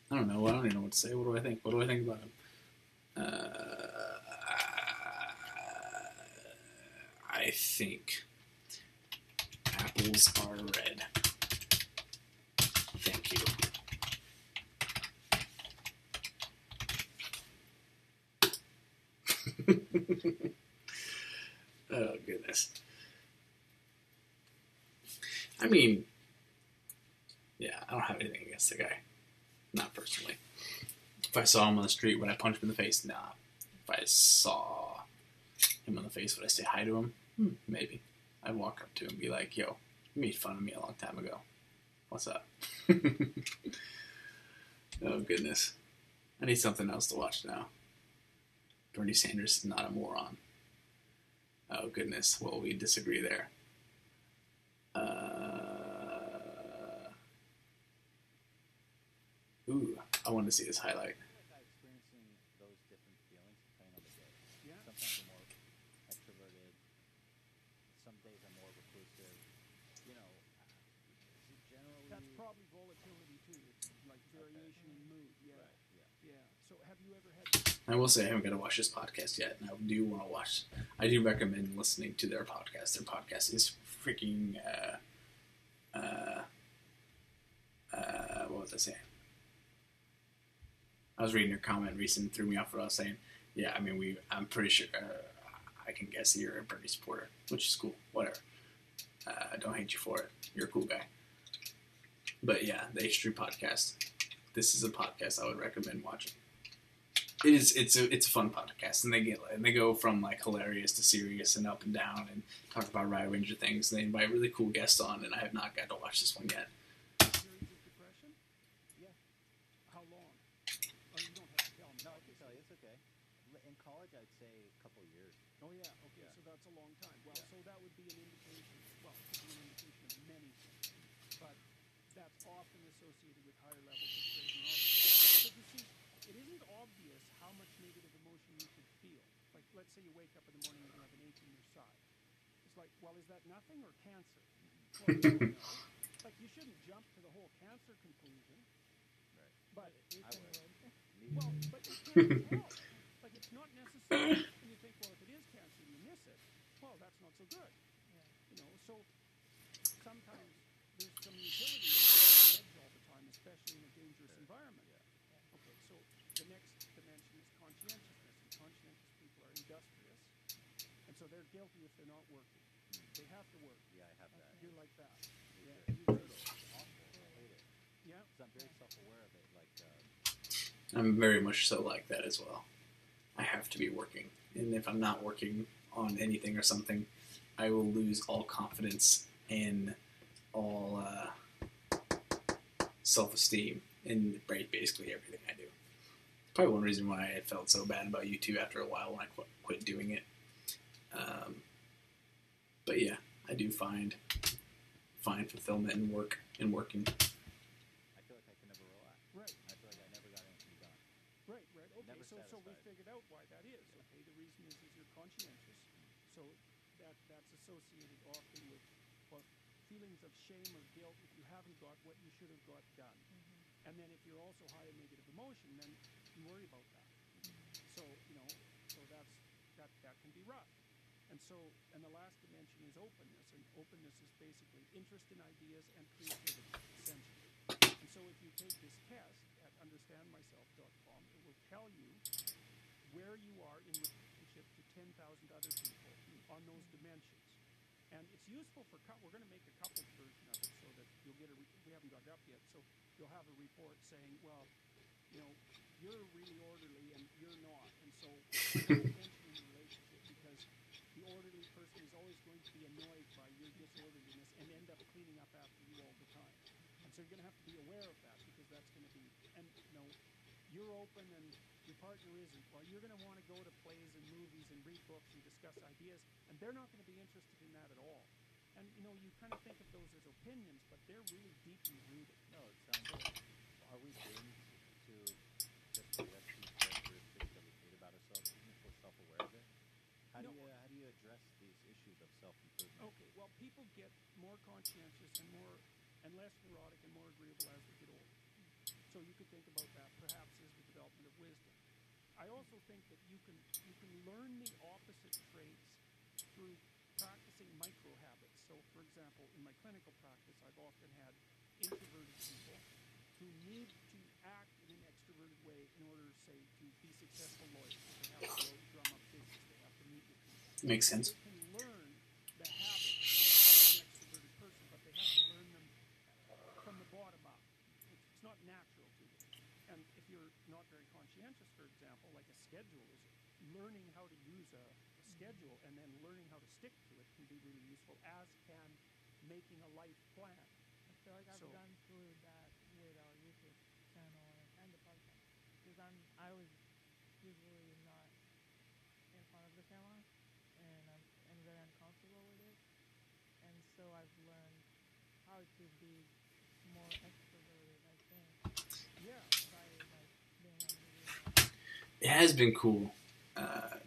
don't know. I don't even know what to say. What do I think? What do I think about him? I think apples are red. Thank you. Oh, goodness. I mean, yeah, I don't have anything against the guy. Not personally. If I saw him on the street, would I punch him in the face? Nah. If I saw him on the face, would I say hi to him? Maybe. I'd walk up to him and be like, yo, you made fun of me a long time ago. What's up? Oh, goodness. I need something else to watch now. Bernie Sanders is not a moron. Oh, goodness. Well, we disagree there. Ooh, I want to see this highlight. Experiencing those different feelings depending on the day. Yeah. Sometimes I'm more extroverted. Some days I'm more reclusive. Is it generally... That's probably volatility too. It's like variation in mood. Yeah. Right. Yeah. So have you ever had... I will say I haven't got to watch this podcast yet, and I do want to watch. I do recommend listening to their podcast. Their podcast is freaking. What was I saying? I was reading your comment recently, threw me off what I was saying. Yeah, I mean, I'm pretty sure. I can guess that you're a Bernie supporter, which is cool. Whatever. I don't hate you for it. You're a cool guy. But yeah, the H3 podcast. This is a podcast I would recommend watching. It's a fun podcast, and they go from like hilarious to serious and up and down, and talk about wide range of things. And they invite really cool guests on, and I have not got to watch this one yet. Periods of depression? Yeah. How long? Oh, you don't have to tell me. No, I can tell you. It's okay. In college, I'd say a couple of years. Oh, yeah. Okay, Yeah. so that's a long time. Well, Yeah. so that would be an indication. Well, it could be an indication of many things. But that's often associated with higher levels of trait neurology. Because you see, it isn't obvious how much negative emotion you should feel. Like, let's say you wake up in the morning and you have an ache in your side. It's like, well, is that nothing or cancer? Well, you don't know. Like, you shouldn't jump to the whole cancer conclusion. Right. But I would. well, but you can't tell. Like, it's not necessary. And you think, well, if it is cancer, you miss it. Well, that's not so good. So sometimes there's some utility in being on the edge all the time, especially in a dangerous environment. Okay, so the next dimension is conscientiousness. And conscientious people are industrious. And so they're guilty if they're not working. They have to work. Yeah, I have that. You're like that. Yeah. It's awful. I hate it. Yeah. So I'm very self-aware of it. Like, I'm very much so like that as well. I have to be working, and if I'm not working on anything or something, I will lose all confidence and all self-esteem in basically everything I do. Probably one reason why I felt so bad about YouTube after a while when I quit doing it. But yeah, I do find fulfillment in working. I feel like I can never relax. Right. I feel like I never got anything done. Right. Okay, Never so we satisfied. figured out why that is. Okay, the reason is you're conscientious. So that's associated often with feelings of shame or guilt if you haven't got what you should have got done. And then if you're also high in negative emotion, then you worry about that. So so that can be rough. And the last dimension is openness, and openness is basically interest in ideas and creativity, essentially. And so if you take this test at understandmyself.com. It will tell you where you are in relationship to 10,000 other people on those dimensions. And it's useful for, we're going to make a couples version of it so that you'll get we haven't got it up yet, so you'll have a report saying, well, you know, you're really orderly and you're not. And so there's tension in the relationship because the orderly person is always going to be annoyed by your disorderliness and end up cleaning up after you all the time. And so you're going to have to be aware of that because that's going to be, and you know, you're open and your partner isn't. Well, you're going to want to go to plays and movies and read books and discuss ideas, and they're not going to be interested in that at all. And you know, you kind of think of those as opinions, but they're really deeply rooted. No, it sounds like, are we doomed to just possess these characteristics that we hate about ourselves, even if we're self-aware of it? How do you address these issues of self-improvement? Okay, well, people get more conscientious and less neurotic and more agreeable as they get older. So you could think about that perhaps as the development of wisdom. I also think that you can learn the opposite traits through practicing micro habits. So, for example, in my clinical practice, I've often had introverted people who need to act in an extroverted way in order, say, to be successful lawyers. So they have to go drum up business. They have to meet with people. Makes sense. They can learn the habits of an extroverted person, but they have to learn them from the bottom up. It's not natural to them. And if you're not very conscientious, for example, like a schedule is learning how to use a schedule and then learning how to stick to it can be really useful, as can making a life plan. I feel like I've gone through that with our YouTube channel and the podcast. Because I was usually not in front of the camera, and I'm very uncomfortable with it. And so I've learned how to be more extroverted, I think. Yeah. By like being on video. It has been cool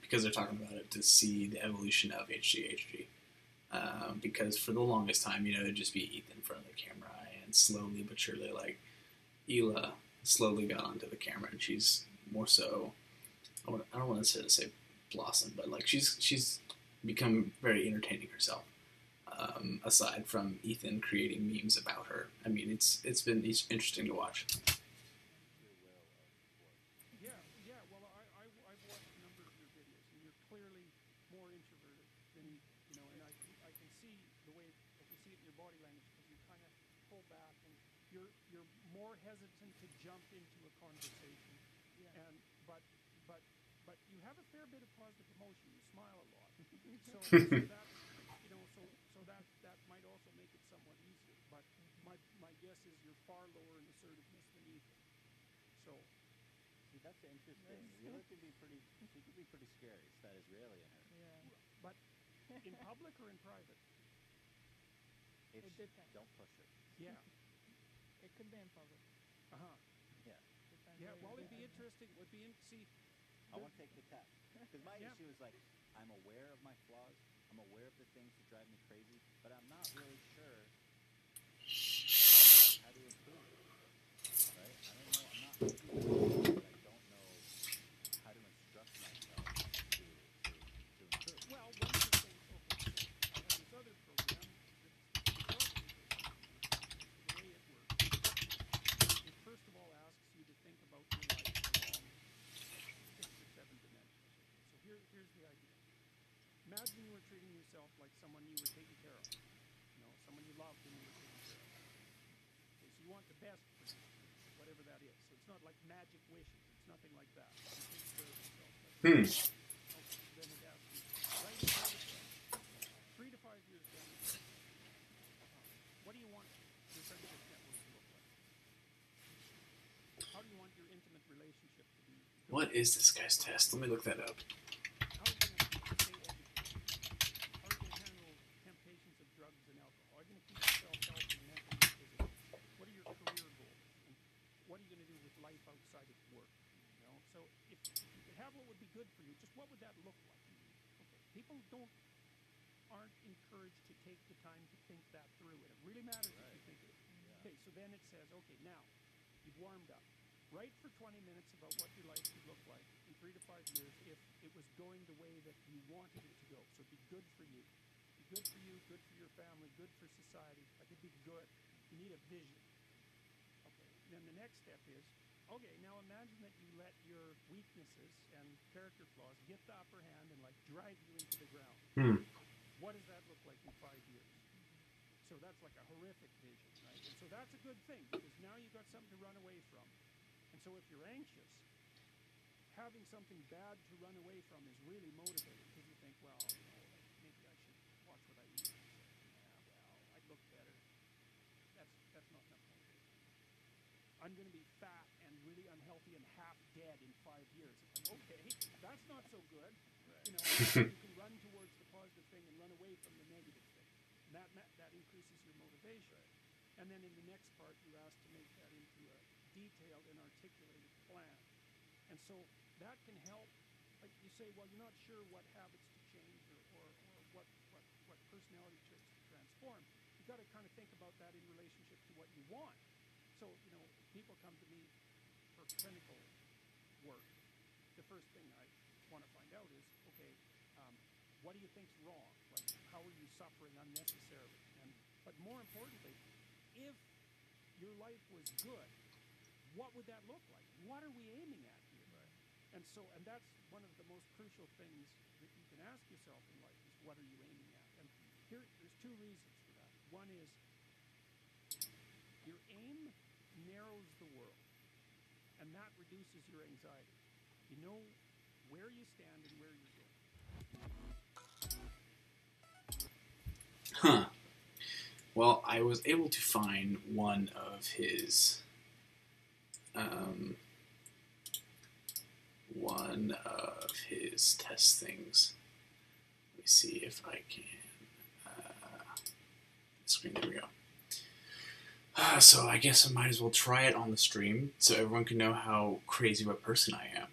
because they're talking about it to see the evolution of HGHG. Because for the longest time, you know, it'd just be Ethan in front of the camera, and slowly but surely, like, Hila slowly got onto the camera, and she's more so, I don't want to say blossom, but like she's become very entertaining herself. Aside from Ethan creating memes about her, I mean, it's been interesting to watch. Yeah. Well, I've watched a number of your videos, and you're clearly more introverted than, you know, and I can see the way, I can see it in your body language because you kind of pull back and you're more hesitant to jump into a conversation. Yeah. And but you have a fair bit of positive emotion. You smile a lot. So that, you know, so that might also make it somewhat easier. But my guess is you're far lower in assertiveness than Ethan. So. See, that's interesting. Hila can be pretty scary. It's that Israeli in her. Yeah. But in public or in private? It depends. Don't push her. Yeah. It could be in public. Uh-huh. Yeah. Depends Yeah, where well, you're it'd be at. interesting. See, I want to take the test. Because my Yeah. issue is like, I'm aware of my flaws. I'm aware of the things that drive me crazy, but I'm not really sure how to improve it. Right? I don't know. I'm not I don't know how to instruct myself to improve. well, one of the things, okay, so I have this other program the way it works. It first of all asks you to think about your life along 6 or 7 dimensions. So here's the idea. Imagine you were treating yourself like someone you were taking care of. You know, someone you loved and you were taking care of. Okay, so you want the best for you, whatever that is. So it's not like magic wishes. It's nothing like that. You take care of yourself. Okay, then it asks you, right now, 3 to 5 years down the road, what do you want your friendship network to look like? How do you want your intimate relationship to be? What is this guy's test? Let me look that up. How are you going to stay educated? How are you going to handle temptations of drugs and alcohol? How are you going to keep yourself healthy mentally and physically? What are your career goals? And what are you going to do with life outside of work? You know, so if you could have what would be good for you, just what would that look like? Okay, people aren't encouraged to take the time to think that through. And it really matters if you think it. Okay, so then it says, okay, now you've warmed up. Write for 20 minutes about what your life would look like in 3 to 5 years if it was going the way that you wanted it to go. So it'd be good for you. Be good for you, good for your family, good for society. Like it'd be good. You need a vision. Okay. Then the next step is, Okay, now imagine that you let your weaknesses and character flaws get the upper hand and like drive you into the ground. Hmm. What does that look like in 5 years? So that's like a horrific vision, right? And so that's a good thing because now you've got something to run away from. And so if you're anxious, having something bad to run away from is really motivating because you think, well, you know, like maybe I should watch what I eat. Well, I'd look better. That's not enough motivation. I'm going to be fat and really unhealthy and half dead in 5 years. It's like, okay, that's not so good. Right. You know, you can run towards the positive thing and run away from the negative thing. And that increases your motivation. Right. And then in the next part, you're asked to make that into a detailed and articulated plan. And so that can help. Like you say, well, you're not sure what habits to change or what personality traits to transform. You've got to kind of think about that in relationship to what you want. So, you know, people come to me for clinical work. The first thing I want to find out is, okay, what do you think's wrong? Like, how are you suffering unnecessarily? But more importantly, if your life was good, what would that look like? What are we aiming at here? Right. And that's one of the most crucial things that you can ask yourself in life is what are you aiming at? And there's two reasons for that. One is your aim narrows the world, and that reduces your anxiety. You know where you stand and where you're going. Huh. Well, I was able to find one of his test things. Let me see if I can. Screen. There we go. So I guess I might as well try it on the stream so everyone can know how crazy of a person I am.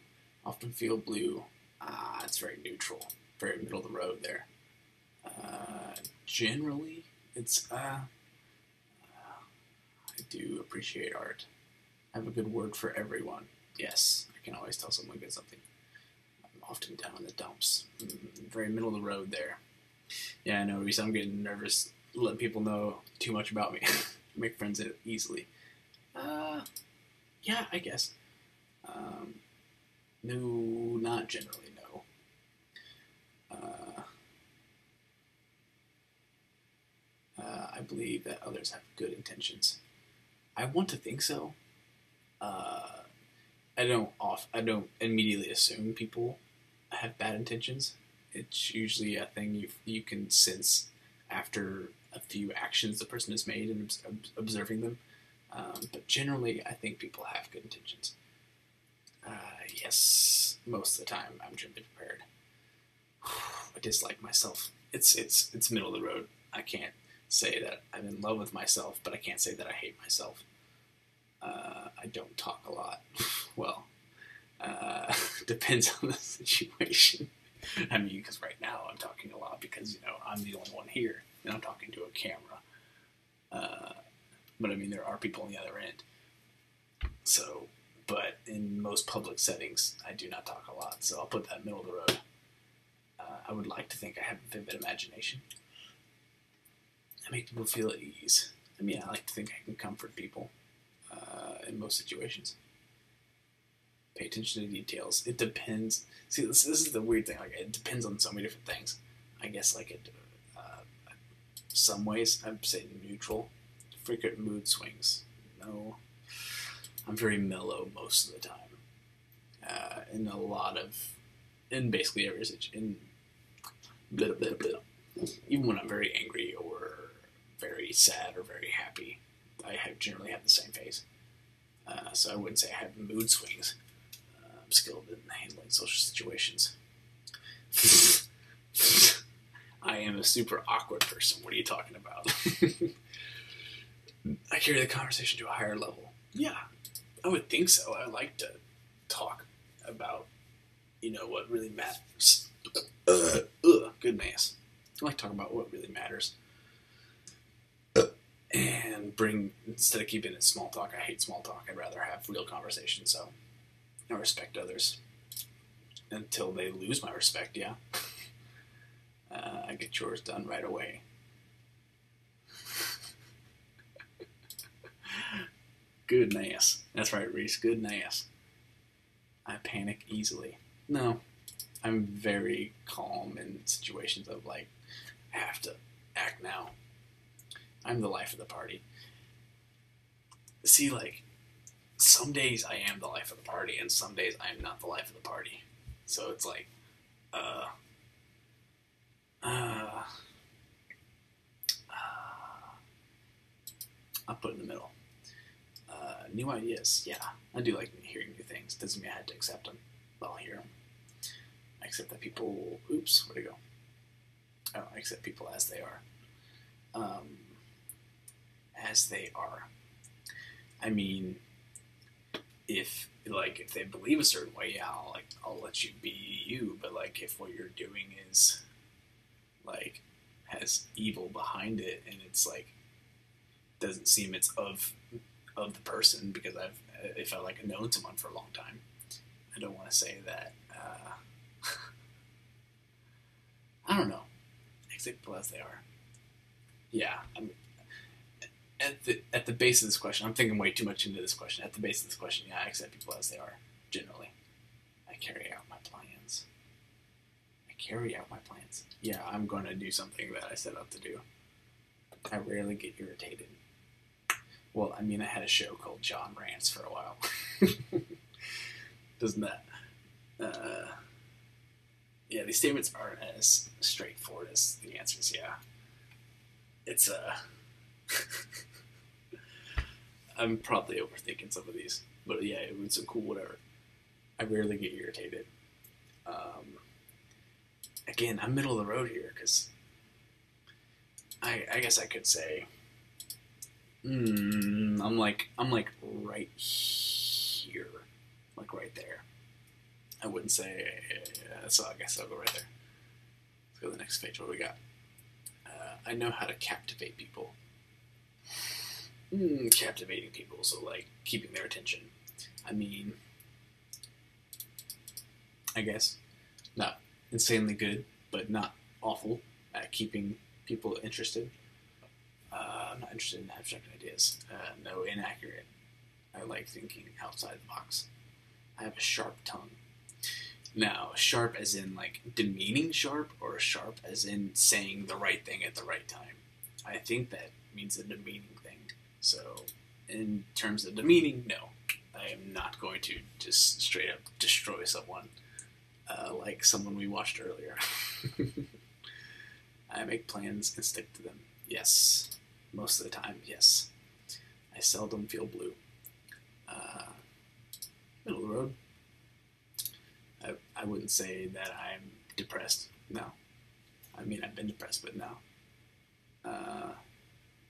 Often feel blue. It's very neutral, very middle of the road there. Generally, it's I do appreciate art. I have a good word for everyone. Yes, I can always tell someone good something. I'm often down in the dumps. Very middle of the road there. Yeah, I know, Reese, I'm getting nervous letting people know too much about me. Make friends easily. Yeah, I guess. No, not generally, no. I believe that others have good intentions. I want to think so. I don't immediately assume people have bad intentions. It's usually a thing you can sense after a few actions the person has made and observing them. But generally, I think people have good intentions. Yes, most of the time I'm generally prepared. I dislike myself. It's middle of the road. I can't say that I'm in love with myself, but I can't say that I hate myself. I don't talk a lot. Well, depends on the situation. I mean, because right now I'm talking a lot because, you know, I'm the only one here and I'm talking to a camera. But I mean, there are people on the other end. So, but in most public settings, I do not talk a lot. So I'll put that middle of the road. I would like to think I have a vivid imagination. I make people feel at ease. I mean, I like to think I can comfort people in most situations. Pay attention to details. It depends. See, this is the weird thing. Like, it depends on so many different things. I guess, like, some ways, I'd say neutral. Frequent mood swings. No. I'm very mellow most of the time. In basically every situation. Even when I'm very angry or very sad or very happy, I generally have the same face. So I wouldn't say I have mood swings. I'm skilled in handling social situations. I am a super awkward person. What are you talking about? I carry the conversation to a higher level. Yeah, I would think so. I like to talk about, you know, what really matters. Goodness. I like to talk about what really matters. And instead of keeping it small talk, I hate small talk. I'd rather have real conversation, so I respect others. Until they lose my respect, yeah. I get chores done right away. Goodness. That's right, Reese. Goodness. I panic easily. No, I'm very calm in situations of like, I have to act now. I'm the life of the party. See, like, some days I am the life of the party, and some days I am not the life of the party. So it's like, uh, uh, I'll put it in the middle. New ideas, yeah. I do like hearing new things. Doesn't mean I have to accept them, but I'll hear them. I accept that people, oops, where'd it go? Oh, I accept people as they are. As they are. I mean, if they believe a certain way, yeah, I'll let you be you. But like, if what you're doing is like has evil behind it, and it's like doesn't seem it's of the person, because if I like known someone for a long time, I don't want to say that. I don't know. Accept people as they are. Yeah, I'm at the base of this question. I'm thinking way too much into this question. At the base of this question, yeah, I accept people as they are. Generally, I carry out my plans. Yeah, I'm going to do something that I set out to do. I rarely get irritated. Well, I mean, I had a show called John Rants for a while. Doesn't that? Yeah, these statements aren't as straightforward as the answers. Yeah, it's I'm probably overthinking some of these, but yeah, it was so cool. Whatever. I rarely get irritated. Again, I'm middle of the road here because I guess I could say, I'm like right here, like right there. I wouldn't say, so I guess I'll go right there. Let's go to the next page. What do we got? I know how to captivate people. Captivating people, so like keeping their attention. I mean, I guess not insanely good, but not awful at keeping people interested. I'm not interested in abstract ideas. No, inaccurate. I like thinking outside the box. I have a sharp tongue. Now, sharp as in like demeaning sharp, or sharp as in saying the right thing at the right time? I think that means a demeaning thing. So, in terms of demeaning, no. I am not going to just straight up destroy someone like someone we watched earlier. I make plans and stick to them. Yes. Most of the time, yes. I seldom feel blue. Middle of the road. I wouldn't say that I'm depressed. No. I mean, I've been depressed, but no. I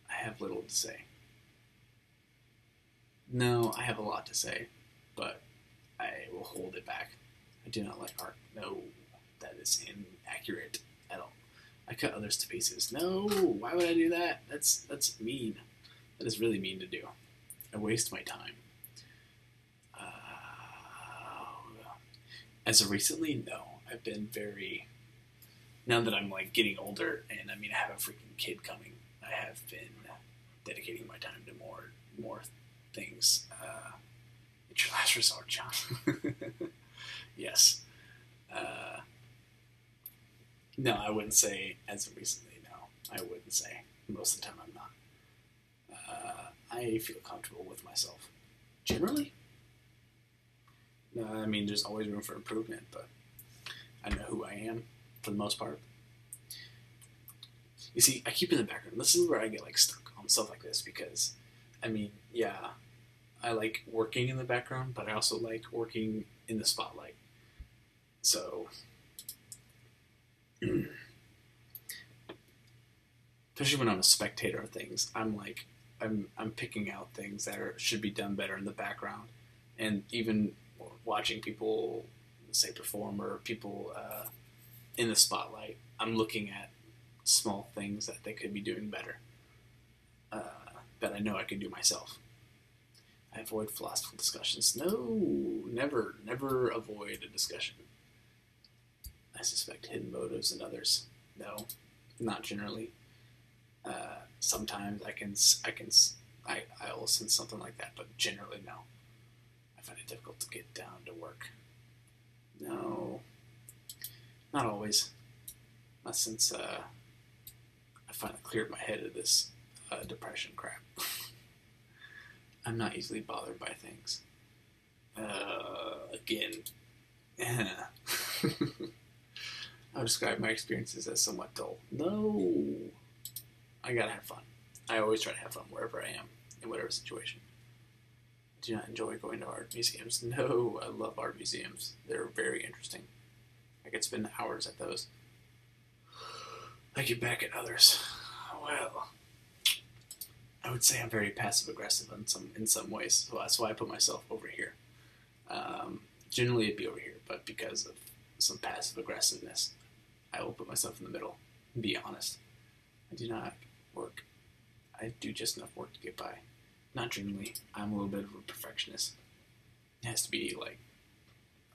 have little to say. No, I have a lot to say, but I will hold it back. I do not like art. No, that is inaccurate at all. I cut others to pieces. No, why would I do that? That's mean. That is really mean to do. I waste my time. As of recently, no. I've been very... Now that I'm like getting older, and I mean I have a freaking kid coming, I have been dedicating my time to more things. It's your last resort, John. Yes. No, I wouldn't say as of recently, no. I wouldn't say. Most of the time I'm not. I feel comfortable with myself. Generally. No, I mean, there's always room for improvement, but I know who I am for the most part. You see, I keep in the background. This is where I get like stuck on stuff like this because, I mean, yeah, I like working in the background, but I also like working in the spotlight. So, especially when I'm a spectator of things, I'm like, I'm picking out things that should be done better in the background, and even watching people say perform or people in the spotlight, I'm looking at small things that they could be doing better that I know I could do myself. I avoid philosophical discussions. No, never avoid a discussion. I suspect hidden motives in others. No, not generally. Sometimes I will sense something like that, but generally no. I find it difficult to get down to work. No, not always. Not since I finally cleared my head of this depression crap. I'm not easily bothered by things. Again, I would describe my experiences as somewhat dull. No, I gotta have fun. I always try to have fun wherever I am, in whatever situation. I do not enjoy going to art museums. No, I love art museums. They're very interesting. I could spend hours at those. I get back at others. Well, I would say I'm very passive-aggressive in some ways, so that's why I put myself over here. Generally, it'd be over here, but because of some passive-aggressiveness, I will put myself in the middle and be honest. I do not work. I do just enough work to get by. Not generally. I'm a little bit of a perfectionist. It has to be like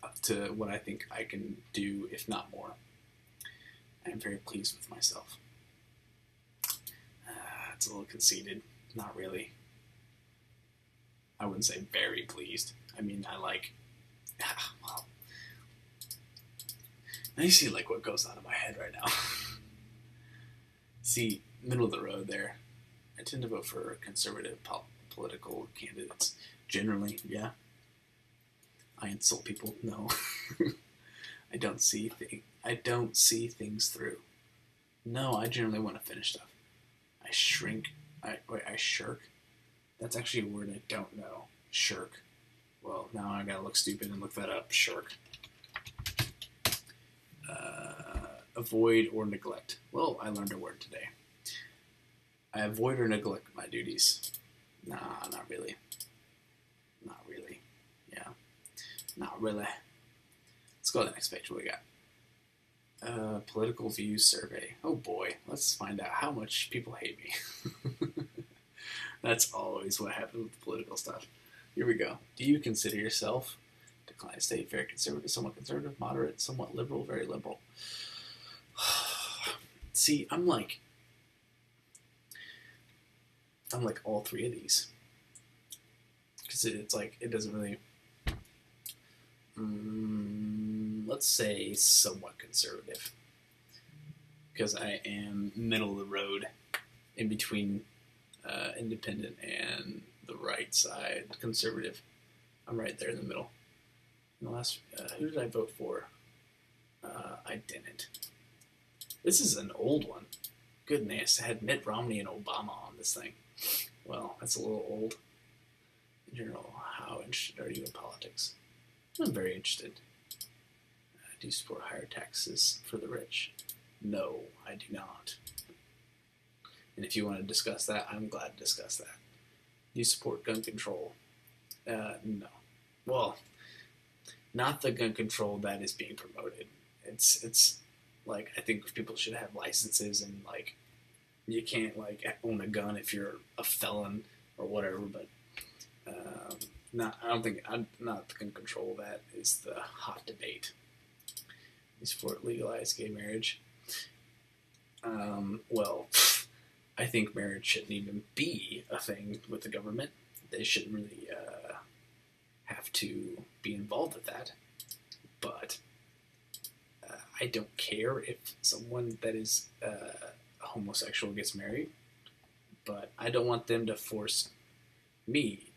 up to what I think I can do, if not more. I'm very pleased with myself. It's a little conceited. Not really. I wouldn't say very pleased. I mean, I like... well... Now you see like what goes on in my head right now. See, middle of the road there. I tend to vote for conservative political candidates. Generally, yeah. I insult people. No. I don't see things through. No, I generally want to finish stuff. I shirk. That's actually a word I don't know. Shirk. Well, now I gotta look stupid and look that up. Shirk. Avoid or neglect. Well, I learned a word today. I avoid or neglect my duties. Nah, not really. Not really. Yeah. Not really. Let's go to the next page. What we got? Political views survey. Oh boy. Let's find out how much people hate me. That's always what happens with political stuff. Here we go. Do you consider yourself decline state, very conservative, somewhat conservative, moderate, somewhat liberal, very liberal? See, I'm like all three of these. Because it's like, it doesn't really... let's say somewhat conservative. Because I am middle of the road in between independent and the right side, conservative. I'm right there in the middle. In the last, who did I vote for? I didn't. This is an old one. Goodness, I had Mitt Romney and Obama on this thing. Well, that's a little old. In general, how interested are you in politics? I'm very interested. Do you support higher taxes for the rich? No, I do not. And if you want to discuss that, I'm glad to discuss that. Do you support gun control? No. Well, not the gun control that is being promoted. It's like, I think people should have licenses, and like you can't like own a gun if you're a felon or whatever. But not the gun control that is the hot debate. You support legalized gay marriage? Well, I think marriage shouldn't even be a thing with the government. They shouldn't really have to be involved with that. But I don't care if someone that is homosexual gets married. But I don't want them to force me,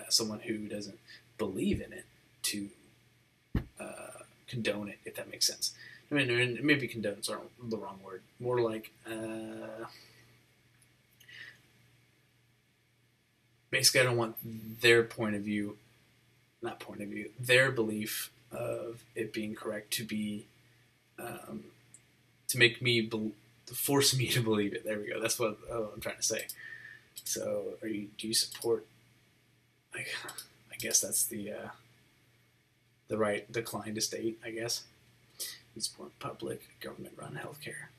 someone who doesn't believe in it, to condone it, if that makes sense. I mean, maybe condones are the wrong word. More like, basically, I don't want their their belief of it being correct to be, to make me, to force me to believe it. There we go. That's what I'm trying to say. So, do you support, I guess that's the right decline to state, I guess. You support public, government-run healthcare?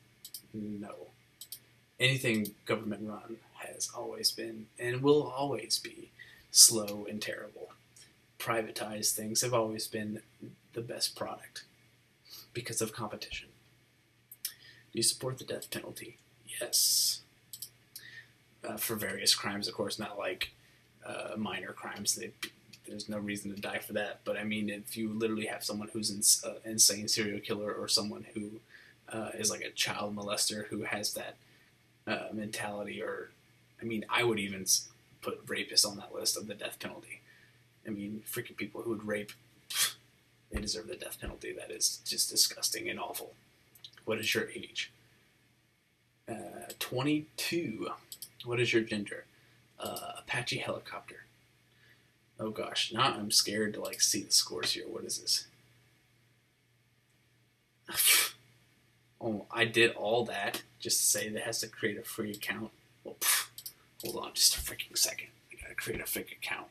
No. Anything government-run has always been, and will always be, slow and terrible. Privatized things have always been the best product because of competition. Do you support the death penalty? Yes. for various crimes, of course, not like minor crimes. There's no reason to die for that. But I mean, if you literally have someone who's an insane serial killer, or someone who is like a child molester who has that mentality, or I mean, I would even put rapists on that list of the death penalty. I mean, freaking people who would rape, they deserve the death penalty. That is just disgusting and awful. What is your age? 22. What is your gender? Apache helicopter. Oh gosh, now I'm scared to like see the scores here. What is this? Oh, I did all that just to say that it has to create a free account. Well, hold on just a freaking second. I gotta create a fake account.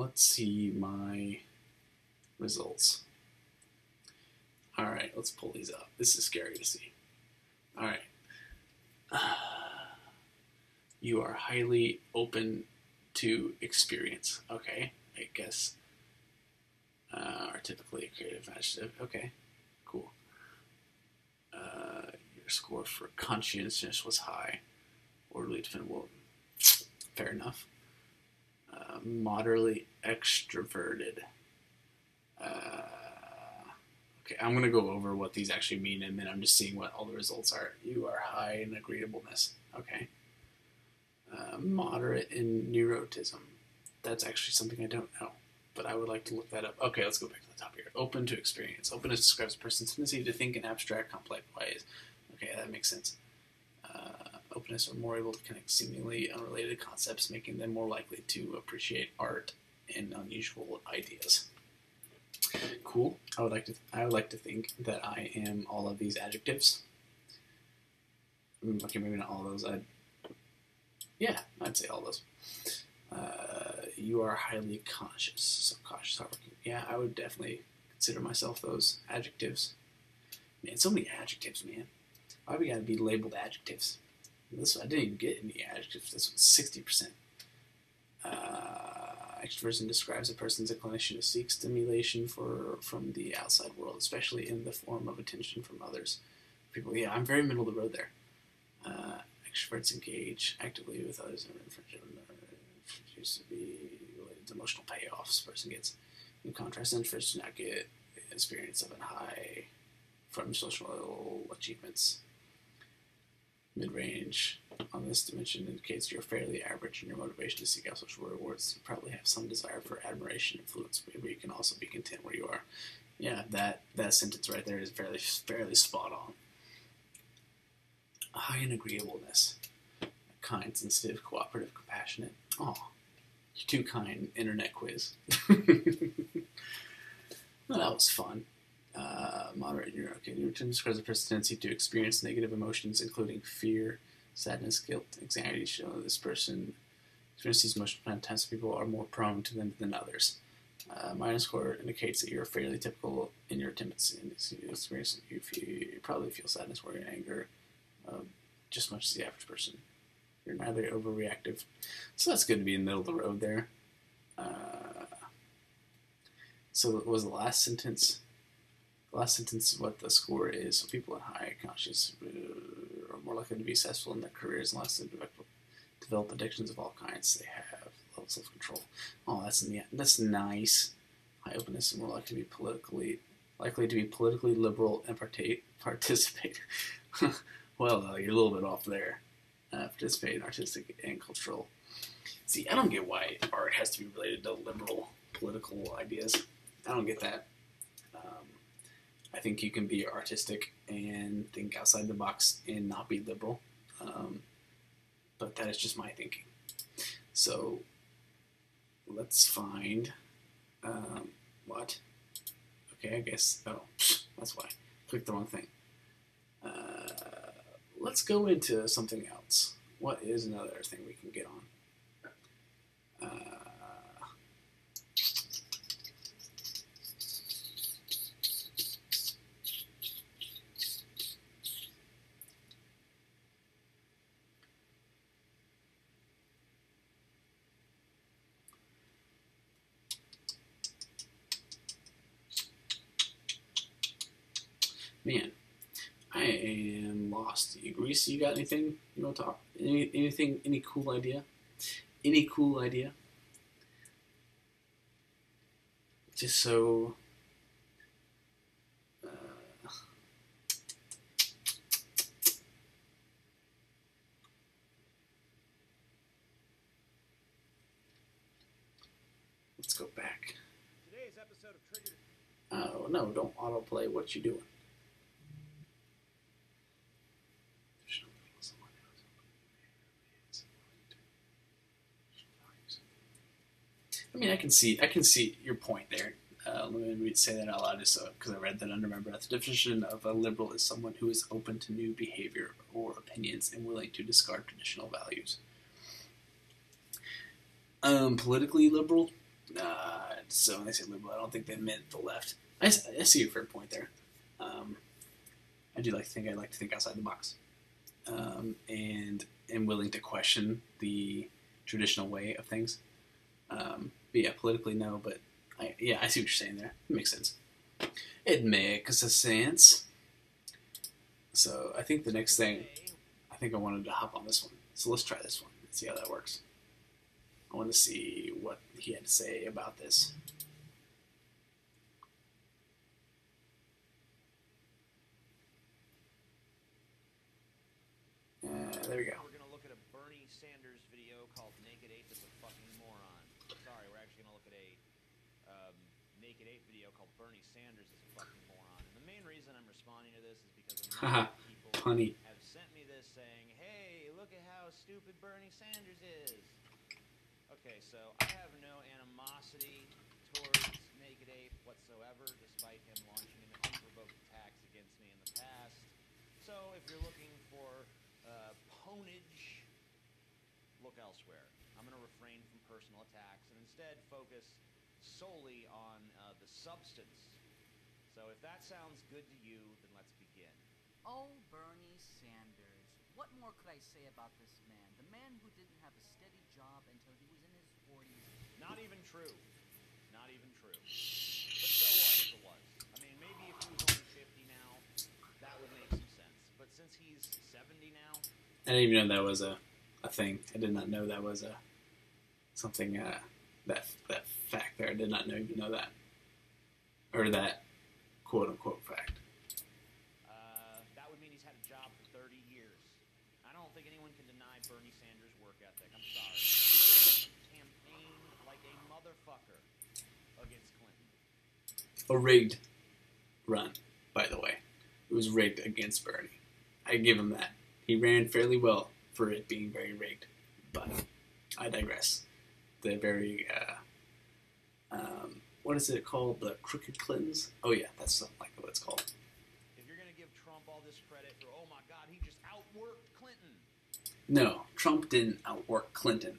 Let's see my results. Alright, let's pull these up. This is scary to see. Alright. You are highly open to experience. Okay, I guess. Are typically a creative adjective. Okay, cool. Your score for conscientiousness was high. Orderly, defendable. Fair enough. Moderately extroverted. Okay, I'm going to go over what these actually mean, and then I'm just seeing what all the results are. You are high in agreeableness. Okay. Moderate in neurotism. That's actually something I don't know, but I would like to look that up. Okay, let's go back to the top here. Open to experience. Openness describes a person's tendency to think in abstract, complex ways. Okay, that makes sense. Openness are more able to connect seemingly unrelated concepts, making them more likely to appreciate art and unusual ideas. Cool. I would like to think that I am all of these adjectives. Okay, maybe not all of those. I'd say all those. You are highly conscious, subconscious, hardworking. Yeah, I would definitely consider myself those adjectives. Man, so many adjectives, man. Why we gotta be labeled adjectives? I didn't even get any adjectives. This was 60%. Extroversion describes a person's inclination to seek stimulation from the outside world, especially in the form of attention from others. People, yeah, I'm very middle of the road there. Extroverts engage actively with others in friendship. Used to be related to emotional payoffs. Person gets, in contrast, introverts do not get experience of a high from social achievements. Mid-range on this dimension indicates you're fairly average in your motivation to seek out social rewards. You probably have some desire for admiration, influence, but you can also be content where you are. Yeah, that sentence right there is fairly spot on. High in agreeableness. Kind, sensitive, cooperative, compassionate. Oh, you're too kind. Internet quiz. Well, that was fun. Moderate neurotism describes a person's tendency to experience negative emotions, including fear, sadness, guilt, anxiety. Show this person experiences these emotions many times. People are more prone to them than others. Minus score indicates that you're fairly typical in your tendency. You experience, you probably feel sadness, worry, and anger just as much as the average person. You're neither overreactive, so that's good to be in the middle of the road there. So it was the last sentence. The last sentence is what the score is. So people in high conscious are more likely to be successful in their careers unless they develop addictions of all kinds. They have low self-control. Oh, that's nice. High openness and more likely to be politically liberal and participate. Well, you're a little bit off there. Participate in artistic and cultural. See, I don't get why art has to be related to liberal political ideas. I don't get that. I think you can be artistic and think outside the box and not be liberal. But that is just my thinking. So let's find what? Okay, I guess. Oh, that's why. Clicked the wrong thing. Let's go into something else. What is another thing we can get on? lost. Grease, you got anything you want to talk? Anything? Any cool idea? Any cool idea? Just so. Let's go back. Today's episode of Triggered. Oh no! Don't autoplay. What you doing? I mean, I can see your point there. Let me say that out loud, just because I read that under my breath. The definition of a liberal is someone who is open to new behavior or opinions and willing to discard traditional values. Politically liberal? So when they say liberal, I don't think they meant the left. I see your fair point there. I do like to think outside the box, and am willing to question the traditional way of things. But yeah, politically no, but I see what you're saying there. It makes sense. It makes a sense. So I think the next thing, I wanted to hop on this one. So let's try this one. Let's see how that works. I want to see what he had to say about this. There we go. We're going to look at a Bernie Sanders video called Naked Ape is a Fucking Moron. Sorry, we're actually going to look at a Naked Ape video called Bernie Sanders is a Fucking Moron. And the main reason I'm responding to this is because a lot of people have sent me this saying, hey, look at how stupid Bernie Sanders is. Okay, so I have no animosity towards Naked Ape whatsoever, despite him launching an unprovoked attacks against me in the past. So if you're looking for ponage, look elsewhere. I'm going to refrain from personal attacks and instead focus solely on the substance. So if that sounds good to you, then let's begin. Oh, Bernie Sanders. What more could I say about this man? The man who didn't have a steady job until he was in his 40s. Not even true. Not even true. But so what if it was? I mean, maybe if he was only 50 now, that would make some sense. But since he's 70 now... I didn't even know that was a thing. I did not know that was something, that fact there. I did not even know that. Or that quote-unquote fact. That would mean he's had a job for 30 years. I don't think anyone can deny Bernie Sanders' work ethic. I'm sorry. He campaigned like a motherfucker against Clinton. A rigged run, by the way. It was rigged against Bernie. I give him that. He ran fairly well for it being very rigged. But I digress. The very, what is it called? The Crooked Clintons? Oh yeah, that's something like what it's called. If you're going to give Trump all this credit for, oh my God, he just outworked Clinton. No, Trump didn't outwork Clinton.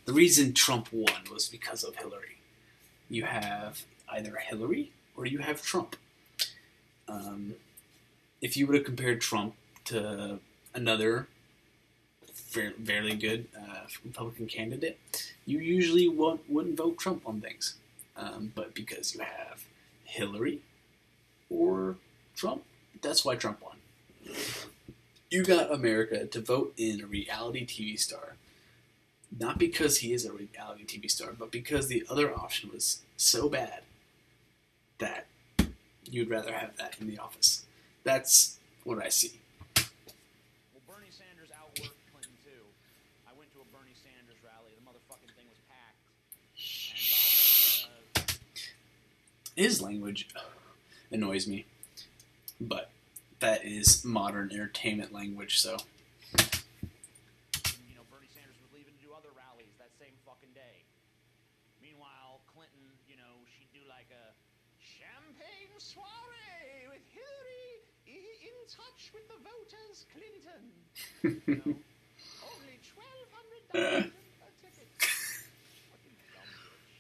The reason Trump won was because of Hillary. You have either Hillary or you have Trump. If you would have compared Trump to another fairly good Republican candidate, you usually wouldn't vote Trump on things. But because you have Hillary or Trump, that's why Trump won. You got America to vote in a reality TV star, not because he is a reality TV star, but because the other option was so bad that you'd rather have that in the office. That's what I see. Well, Bernie Sanders outworked Clinton, too. I went to a Bernie Sanders rally. The motherfucking thing was packed. And by... His language annoys me, but that is modern entertainment language, so... You know, Bernie Sanders was leaving to do other rallies that same fucking day. Meanwhile, Clinton, you know, she'd do like a champagne soiree with Hillary in touch with the voters, Clinton. You know, only $1,200 a ticket. Fucking dumb bitch.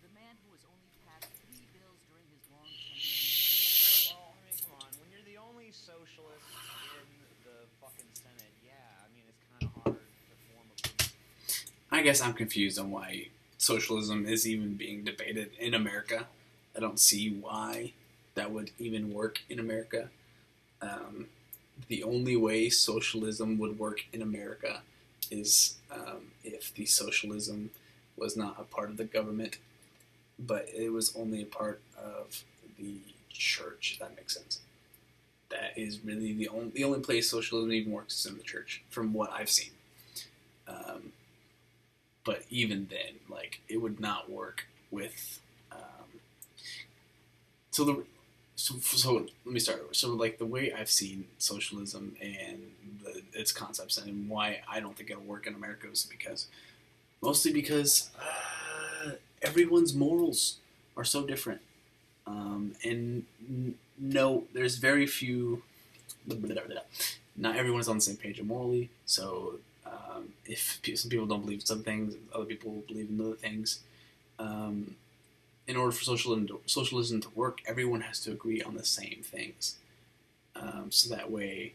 The man who has only passed 3 bills during his long tenure in the Senate. Well, I mean, come on. When you're the only socialist in the fucking Senate, yeah, I mean, it's kind of hard to form opinions. I guess I'm confused on why socialism is even being debated in America. I don't see why that would even work in America. the only way socialism would work in America is if the socialism was not a part of the government, but it was only a part of the church, if that makes sense. That is really the only place socialism even works is in the church, from what I've seen. But even then, like, it would not work with. So let me start over. So, like, the way I've seen socialism and its concepts and why I don't think it'll work in America is mostly because everyone's morals are so different. And no, there's very few. Not everyone is on the same page morally. So if some people don't believe some things, other people believe in other things. In order for socialism to work, everyone has to agree on the same things. So that way,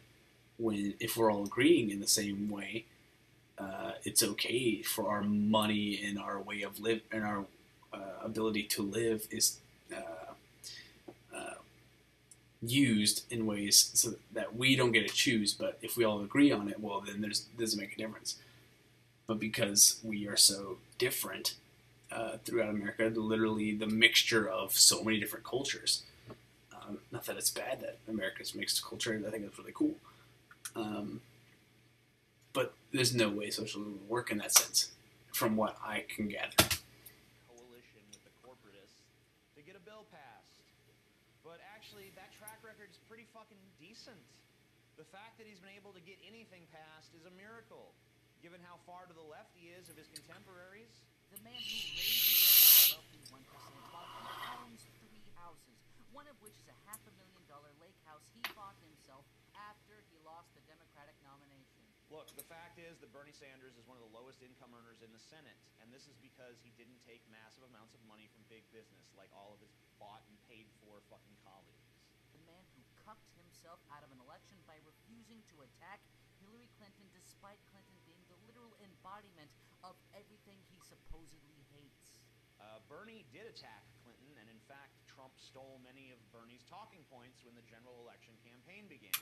if we're all agreeing in the same way, it's okay for our money and our way of live and our ability to live is used in ways so that we don't get to choose. But if we all agree on it, well, then doesn't make a difference. But because we are so different throughout America, literally the mixture of so many different cultures. Not that it's bad that America's mixed culture. I think that's really cool. But there's no way socialism would work in that sense, from what I can gather. Coalition with the corporatists to get a bill passed. But actually, that track record is pretty fucking decent. The fact that he's been able to get anything passed is a miracle, given how far to the left he is of his contemporaries. The man who raised the wealthy 1% owns 3 houses, one of which is a $500,000 lake house he bought himself after he lost the Democratic nomination. Look, the fact is that Bernie Sanders is one of the lowest income earners in the Senate, and this is because he didn't take massive amounts of money from big business like all of his bought and paid for fucking colleagues. The man who cucked himself out of an election by refusing to attack Hillary Clinton despite Clinton being the literal embodiment of everything he supposedly hates. Bernie did attack Clinton, and in fact, Trump stole many of Bernie's talking points when the general election campaign began.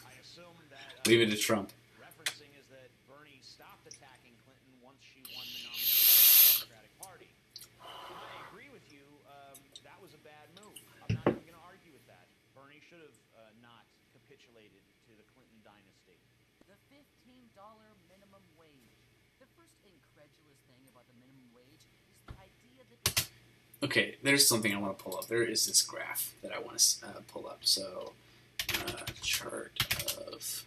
I assume that... Leave it to Trump. Referencing is that Bernie stopped attacking Clinton once she won the nomination for the Democratic Party. And I agree with you, that was a bad move. I'm not even going to argue with that. Bernie should have not capitulated to the Clinton dynasty. The $15 minimum wage. The first incredulous thing about the minimum wage is the idea that... Okay, there's something I want to pull up. There is this graph that I want to pull up. So, chart of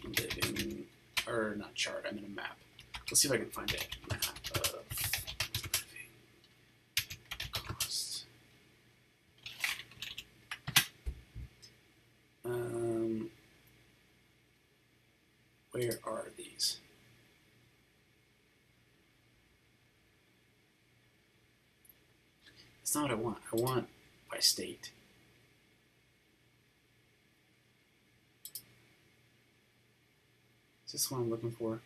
living, or not chart, I mean a map. Let's see if I can find it. Map of living costs. Where are these? That's not what I want. I want by state. Is this what I'm looking for?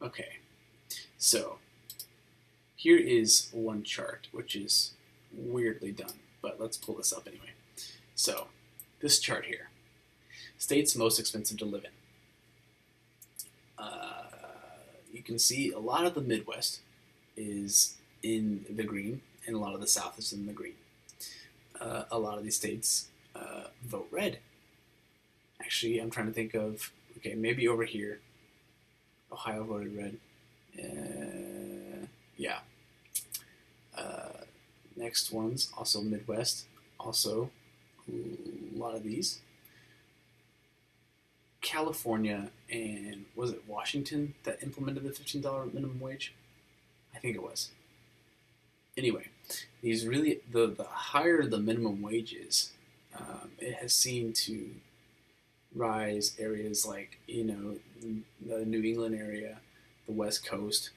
Okay, so here is one chart, which is weirdly done, but let's pull this up anyway. So, this chart here, states most expensive to live in. You can see a lot of the Midwest is in the green, and a lot of the South is in the green. A lot of these states vote red. Actually, I'm trying to think of, okay, maybe over here, Ohio voted red. Yeah. Next ones, also Midwest, also a lot of these. California and, was it Washington that implemented the $15 minimum wage? I think it was. Anyway, these really, the higher the minimum wage is, it has seemed to rise areas like, you know, the New England area, the West Coast,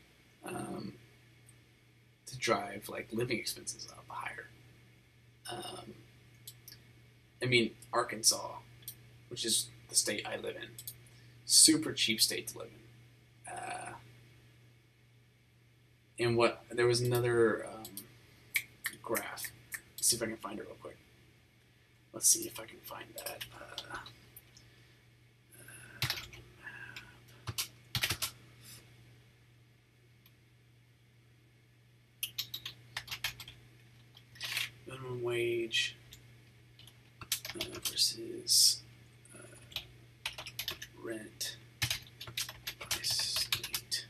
to drive like living expenses up higher. I mean, Arkansas, which is the state I live in, super cheap state to live in. And there was another graph. Let's see if I can find it real quick. Let's see if I can find that. Minimum wage versus rent by state.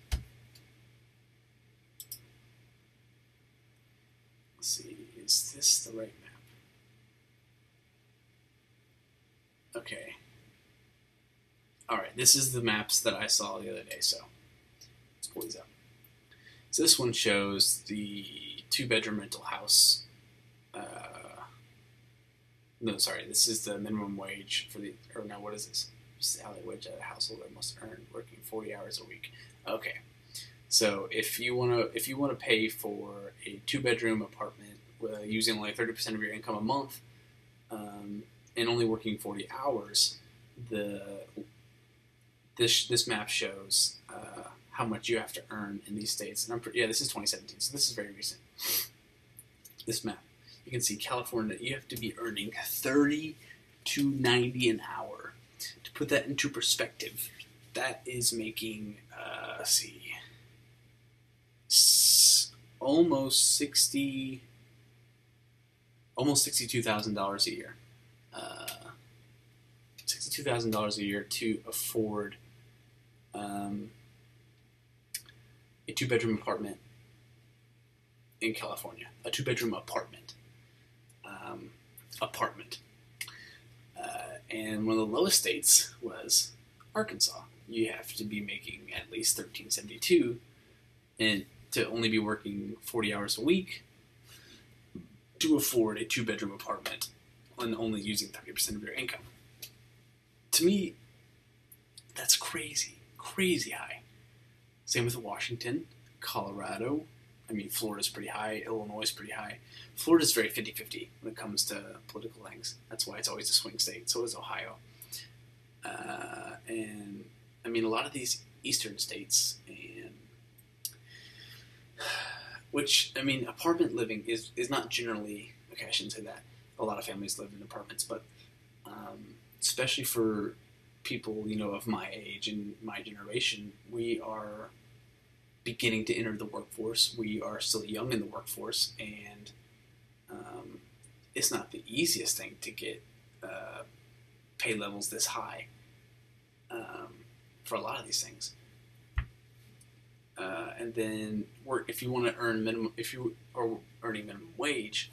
Let's see, is this the right map? Okay. Alright, this is the maps that I saw the other day, so let's pull these up. So this one shows the 2-bedroom rental house. No, sorry, this is the minimum wage for the, or no, what is this? Salary wage that a householder must earn working 40 hours a week. Okay, so if you wanna pay for a 2-bedroom apartment using only 30% of your income a month, and only working 40 hours, this map shows how much you have to earn in these states. And this is 2017, so this is very recent. This map. You can see California, you have to be earning $30 to $90 an hour. To put that into perspective, that is making, almost $62,000 a year. $62,000 a year to afford a 2-bedroom apartment in California. A 2-bedroom apartment. And one of the lowest states was Arkansas. You have to be making at least $13.72 and to only be working 40 hours a week to afford a 2-bedroom apartment and only using 30% of your income. To me, that's crazy high. Same with Washington, Colorado. I mean, Florida's pretty high. Illinois is pretty high. Florida's very 50-50 when it comes to political things. That's why it's always a swing state. So is Ohio. And, I mean, a lot of these eastern states, and which, I mean, apartment living is not generally, okay, I shouldn't say that. A lot of families live in apartments, but especially for people, of my age and my generation, we are beginning to enter the workforce. We are still young in the workforce, and it's not the easiest thing to get pay levels this high for a lot of these things. And then if you want to earn minimum, if you are earning minimum wage,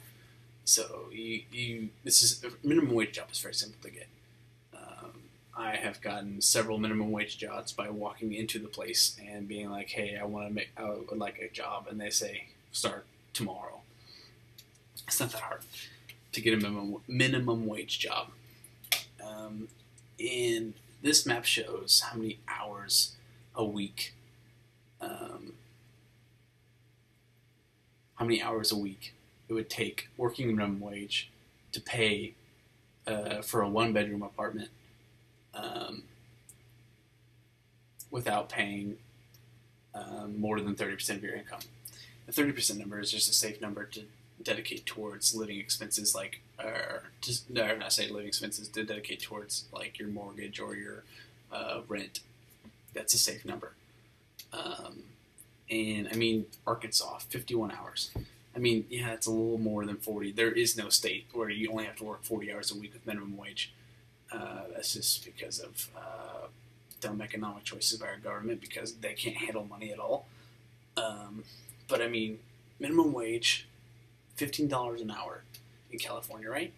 so this is a minimum wage job is very simple to get. I have gotten several minimum wage jobs by walking into the place and being like, "Hey, I would like a job," and they say, "Start tomorrow." It's not that hard to get a minimum wage job. And this map shows how many hours a week. How many hours a week it would take working minimum wage to pay for a 1-bedroom apartment. Without paying more than 30% of your income. The 30% number is just a safe number to dedicate towards living expenses, to dedicate towards like your mortgage or your rent. That's a safe number. And I mean, Arkansas, 51 hours. I mean, yeah, it's a little more than 40. There is no state where you only have to work 40 hours a week with minimum wage. That's just because of dumb economic choices by our government, because they can't handle money at all. But I mean, minimum wage, $15 an hour in California, right?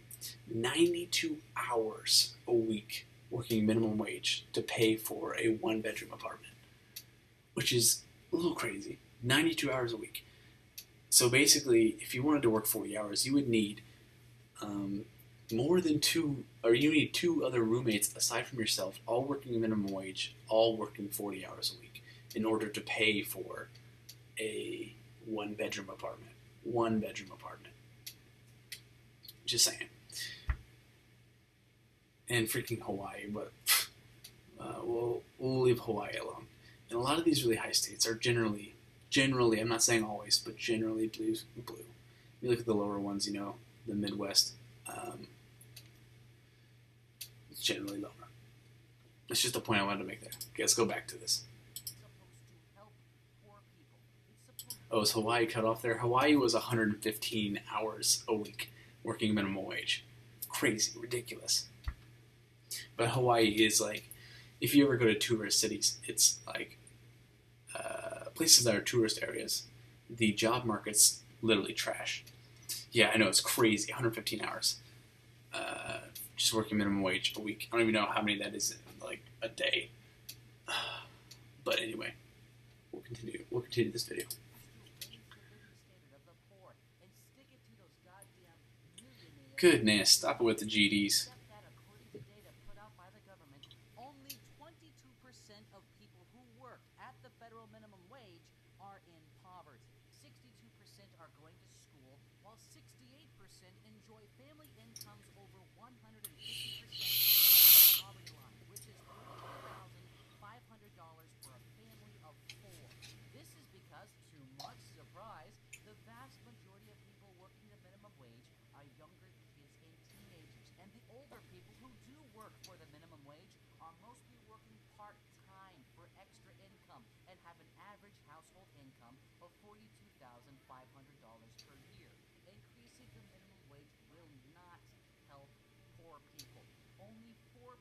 92 hours a week working minimum wage to pay for a 1-bedroom apartment, which is a little crazy. 92 hours a week. So basically, if you wanted to work 40 hours, you would need you need 2 other roommates aside from yourself, all working minimum wage, all working 40 hours a week in order to pay for a 1-bedroom apartment. 1-bedroom apartment. Just saying. And freaking Hawaii, but we'll leave Hawaii alone. And a lot of these really high states are generally, I'm not saying always, but generally blue. You look at the lower ones, you know, the Midwest, it's generally lower. That's just the point I wanted to make there. Okay, let's go back to this. It's supposed to help poor people. It's supposed Oh, is Hawaii cut off there? Hawaii was 115 hours a week working minimum wage. Crazy, ridiculous. But Hawaii is like, if you ever go to tourist cities, it's like places that are tourist areas, the job market's literally trash. Yeah, I know, it's crazy, 115 hours. Just working minimum wage a week. I don't even know how many that is in, like, a day. But anyway, we'll continue this video. to raise the living standard of the poor and stick it to those goddamn millionaires. Goodness, stop it with the GDs. Except that according to data put out by the government, only 22% of people who work at the federal minimum wage are in poverty. 62% are going to school, while 68% enjoy family incomes over 150% of the poverty line, which is $34,500 for a family of four. This is because, to much surprise, the vast majority of people working the minimum wage are younger kids and teenagers, and the older people who do work for the minimum wage are mostly working part-time for extra income and have an average household income of $42,500 per year. Increasing the minimum wage will not help poor people. Only 4%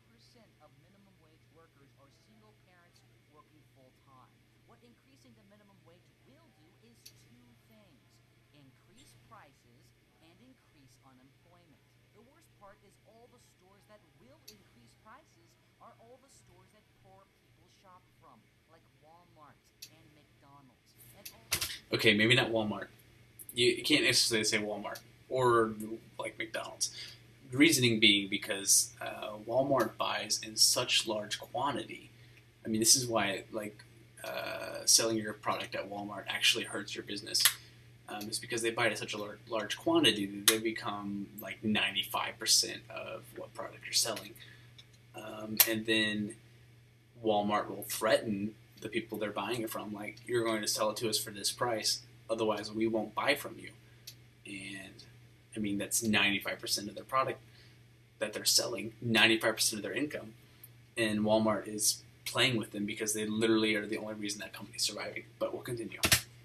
of minimum wage workers are single parents working full-time. What increasing the minimum wage will do is two things: increase prices and increase unemployment. The worst part is all the stores that will increase prices are all the stores that poor people shop from, like Walmart and McDonald's. And all Okay, maybe not Walmart. You can't necessarily say Walmart or like McDonald's. The reasoning being because Walmart buys in such large quantity. I mean, this is why like selling your product at Walmart actually hurts your business. It's because they buy it at such a large quantity that they become like 95% of what product you're selling. And then Walmart will threaten the people they're buying it from, like, you're going to sell it to us for this price, otherwise we won't buy from you. And I mean, that's 95% of their product that they're selling, 95% of their income. And Walmart is playing with them because they literally are the only reason that company's surviving. But we'll continue.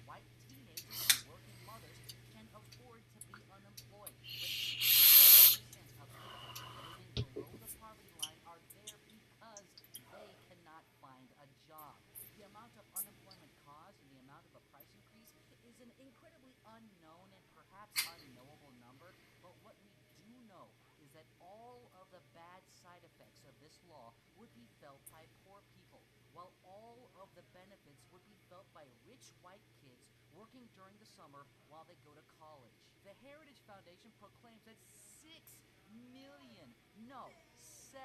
white teenagers and working mothers can afford to be unemployed, but 60% of people living below the poverty line are there because they cannot find a job. The amount of unemployment caused and the amount of a price increase is an incredibly unknown and perhaps unknowable number, but what we do know is that all of the bad side effects of this law would be felt by poor people, while all of the benefits would be felt by rich white kids working during the summer while they go to college. The Heritage Foundation proclaims that 6 million, no, 7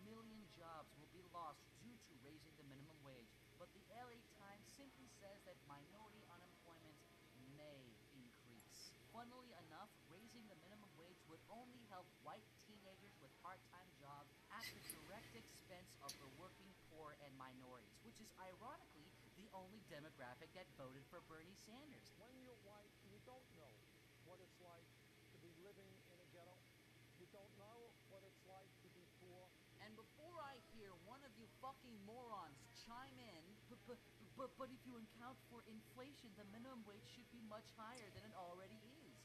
million jobs will be lost due to raising the minimum wage, but the LA Times simply says that minority unemployment may increase. Funnily enough, raising the minimum wage would only help white teenagers with part-time jobs at the direct expense of the working poor and minorities, which is ironically the only demographic that voted for Bernie Sanders. When you're white, you don't know what it's like to be living in a ghetto. You don't know what it's like to be poor. And before I hear one of you fucking morons chime in, but if you account for inflation, the minimum wage should be much higher than it already is.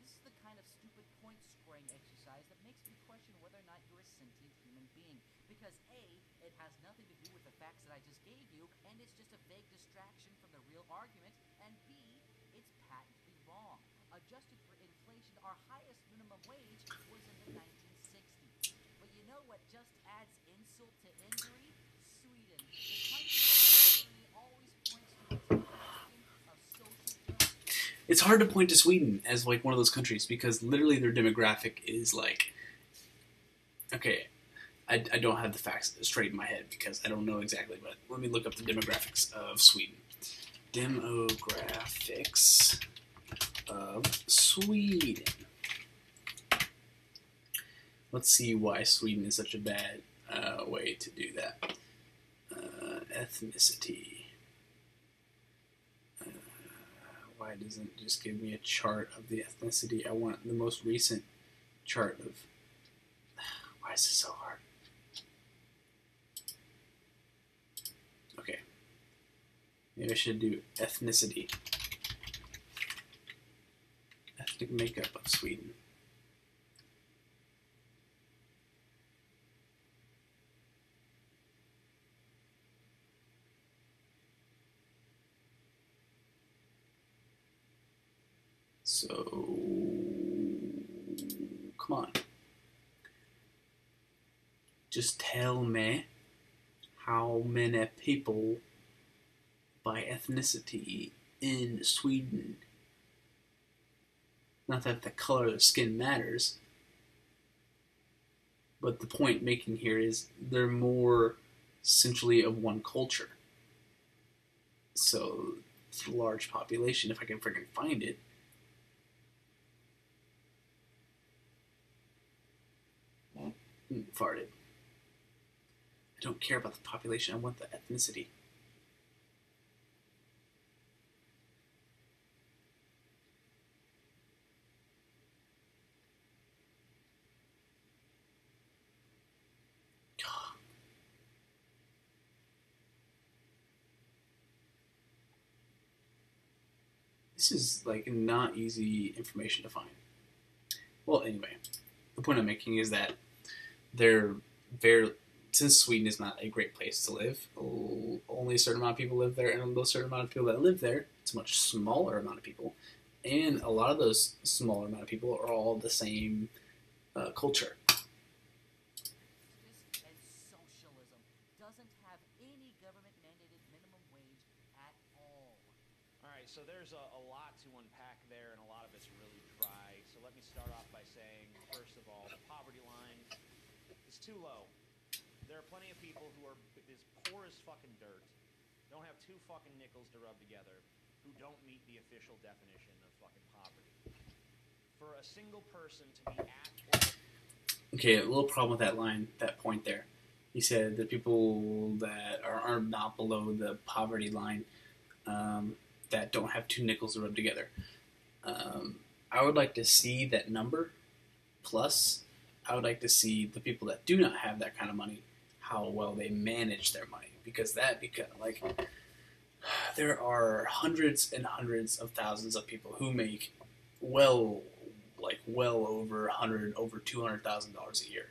This is the kind of stupid point-scoring exercise that makes me question whether or not you're a sentient human being. Because A, it has nothing to do with the facts that I just gave you, and it's just a vague distraction from the real argument, and B, it's patently wrong. Adjusted for inflation, our highest minimum wage was in the 1960s. But you know what just adds insult to injury? Sweden. The country that always points to its bastion of social justice. It's hard to point to Sweden as like one of those countries because literally their demographic is like, okay, I don't have the facts straight in my head because I don't know exactly, but let me look up the demographics of Sweden. Demographics of Sweden. Let's see why Sweden is such a bad way to do that. Ethnicity. Why doesn't it just give me a chart of the ethnicity? I want the most recent chart of... Why is this so hard? Okay. Maybe I should do ethnicity. Ethnic makeup of Sweden. So, come on. Just tell me how many people by ethnicity in Sweden. Not that the color of their skin matters, but the point making here is they're more essentially of one culture. So, it's a large population, if I can freaking find it. Farted. I don't care about the population, I want the ethnicity. This is like not easy information to find. Well, anyway, the point I'm making is that they're very, since Sweden is not a great place to live, only a certain amount of people live there, and a certain amount of people that live there, it's a much smaller amount of people, and a lot of those smaller amount of people are all the same culture. This and socialism doesn't have any government-mandated minimum wage at all. All right, so there's a lot to unpack there, and a lot of it's really dry. So let me start off by saying, first of all, the poverty line is too low. There are plenty of people who are as poor as fucking dirt, don't have two fucking nickels to rub together, who don't meet the official definition of fucking poverty. For a single person to be at or... Okay, a little problem with that line, that point there. He said the people that are not below the poverty line, that don't have two nickels to rub together. I would like to see that number, plus I would like to see the people that do not have that kind of money, how well they manage their money. Because there are hundreds and hundreds of thousands of people who make well over $200,000 a year.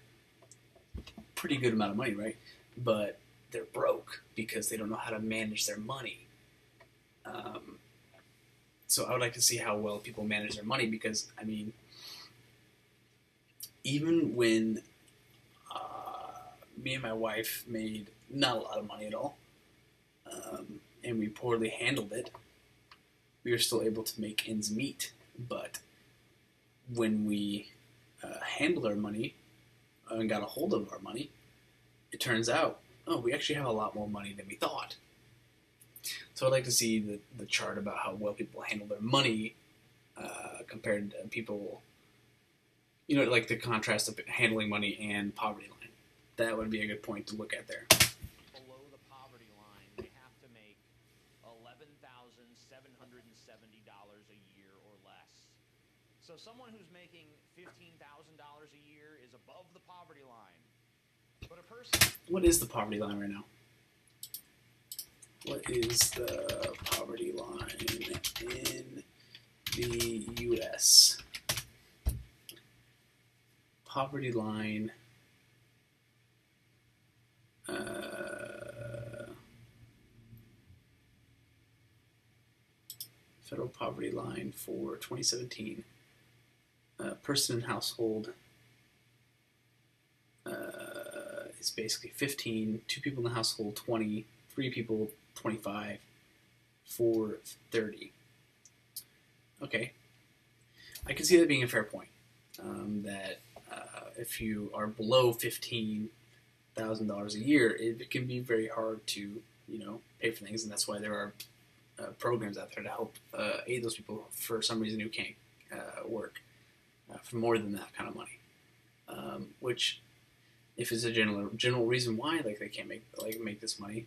Pretty good amount of money, right? But they're broke because they don't know how to manage their money. So I would like to see how well people manage their money because, I mean, even when me and my wife made not a lot of money at all, and we poorly handled it, we were still able to make ends meet. But when we handled our money and got a hold of our money, it turns out, oh, we actually have a lot more money than we thought. So I'd like to see the chart about how well people handle their money compared to people, like the contrast of handling money and poverty line. That would be a good point to look at there. Below the poverty line, they have to make $11,770 a year or less. So someone who's making $15,000 a year is above the poverty line. But a person... What is the poverty line right now? What is the poverty line in the U.S.? Poverty line... federal poverty line for 2017. Person in household is basically 15, 2 people in the household 20, 3 people 25, 4 30. Okay. I can see that being a fair point. That if you are below $15,000 a year, it can be very hard to, pay for things, and that's why there are programs out there to help aid those people for some reason who can't work for more than that kind of money. Which, if it's a general reason why they can't make this money,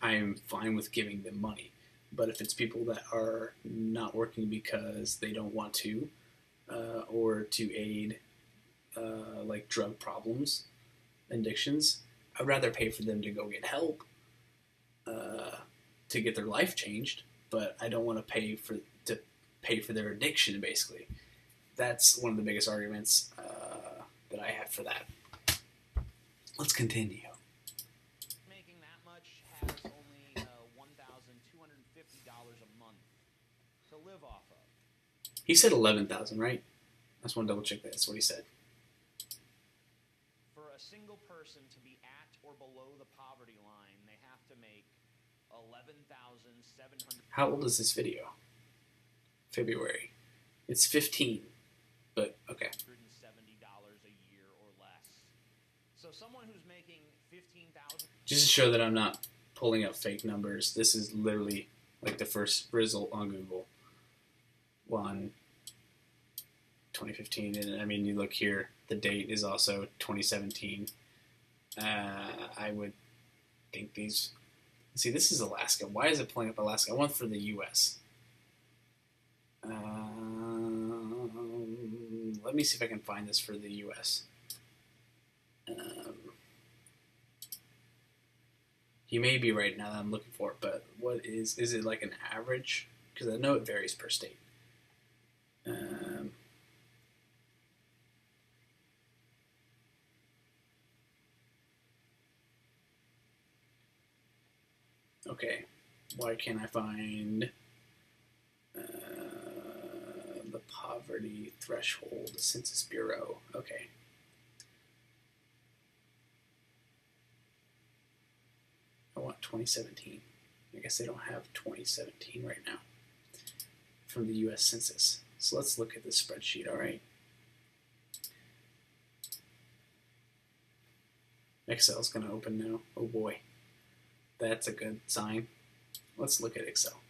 I am fine with giving them money. But if it's people that are not working because they don't want to, or to aid like drug problems, addictions, I'd rather pay for them to go get help, to get their life changed. But I don't want to pay for their addiction. Basically, that's one of the biggest arguments that I have for that. Let's continue. Making that much has only $1,250 a month to live off of. He said 11,000, right? I just want to double check that. That's what he said. For a single person to be at or below the poverty line, they have to make 11,700. How old is this video? February. It's 15, but okay. $170 a year or less. So someone who's making 15,000. Just to show that I'm not pulling up fake numbers, this is literally like the first result on Google on 2015. And I mean, you look here, the date is also 2017. I would think these. See, this is Alaska. Why is it pulling up Alaska? I want for the U.S. Let me see if I can find this for the U.S. You may be right now that I'm looking for it, but what is it like an average? Because I know it varies per state. Okay, why can't I find the poverty threshold, Census Bureau? Okay. I want 2017. I guess they don't have 2017 right now from the U.S. Census. So let's look at this spreadsheet, all right? Excel's going to open now. Oh boy. That's a good sign. Let's look at Excel.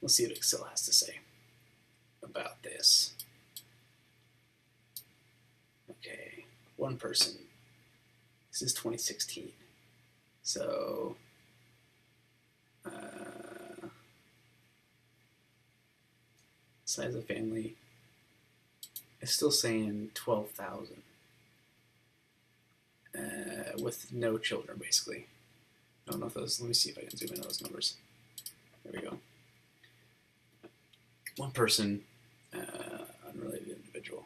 Let's see what Excel has to say about this. Okay, one person. This is 2016. So, size of family is still saying 12,000 with no children, basically. I don't know if those, let me see if I can zoom in those numbers. There we go. One person, unrelated individual.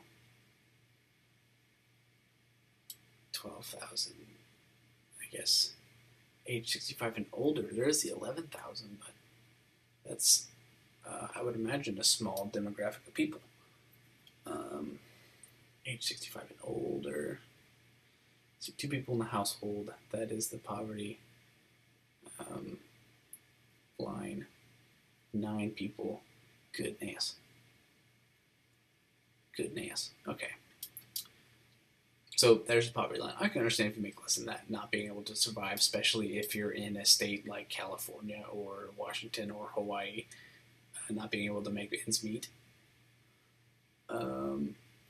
12,000, I guess. Age 65 and older, there's the 11,000, but that's, I would imagine, a small demographic of people. Age 65 and older. So 2 people in the household, that is the poverty line. 9 people. Goodness. Goodness. Okay. So there's the poverty line. I can understand if you make less than that, not being able to survive, especially if you're in a state like California or Washington or Hawaii, not being able to make ends meet.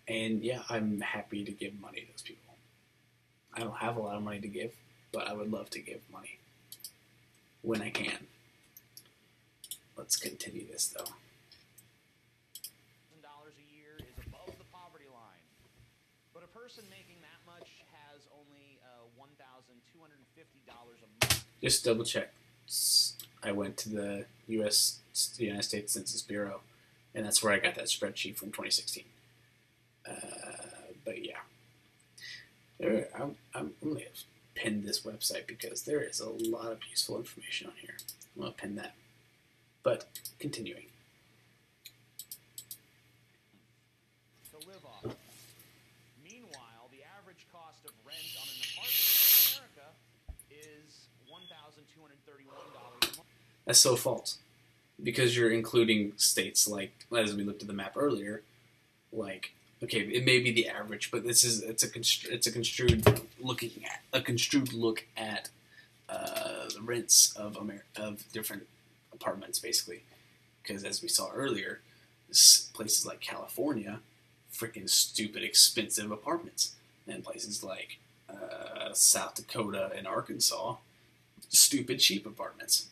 And yeah, I'm happy to give money to those people. I don't have a lot of money to give, but I would love to give money when I can. Let's continue this though. $1,000 a year is above the poverty line. But a person making that much has only $1,250 a month. Just double check. I went to the United States Census Bureau, and that's where I got that spreadsheet from 2016. But yeah, I'm going to pin this website because there is a lot of useful information on here. I'm going to pin that. But continuing. To live off of. Meanwhile, the average cost of rent on an apartment in America is $1,231 a month. That's so false. Because you're including states like, as we looked at the map earlier, like, okay, it may be the average, but it's a construed look at the rents of different apartments, basically. Because as we saw earlier, places like California, freaking stupid expensive apartments, and places like South Dakota and Arkansas, stupid cheap apartments.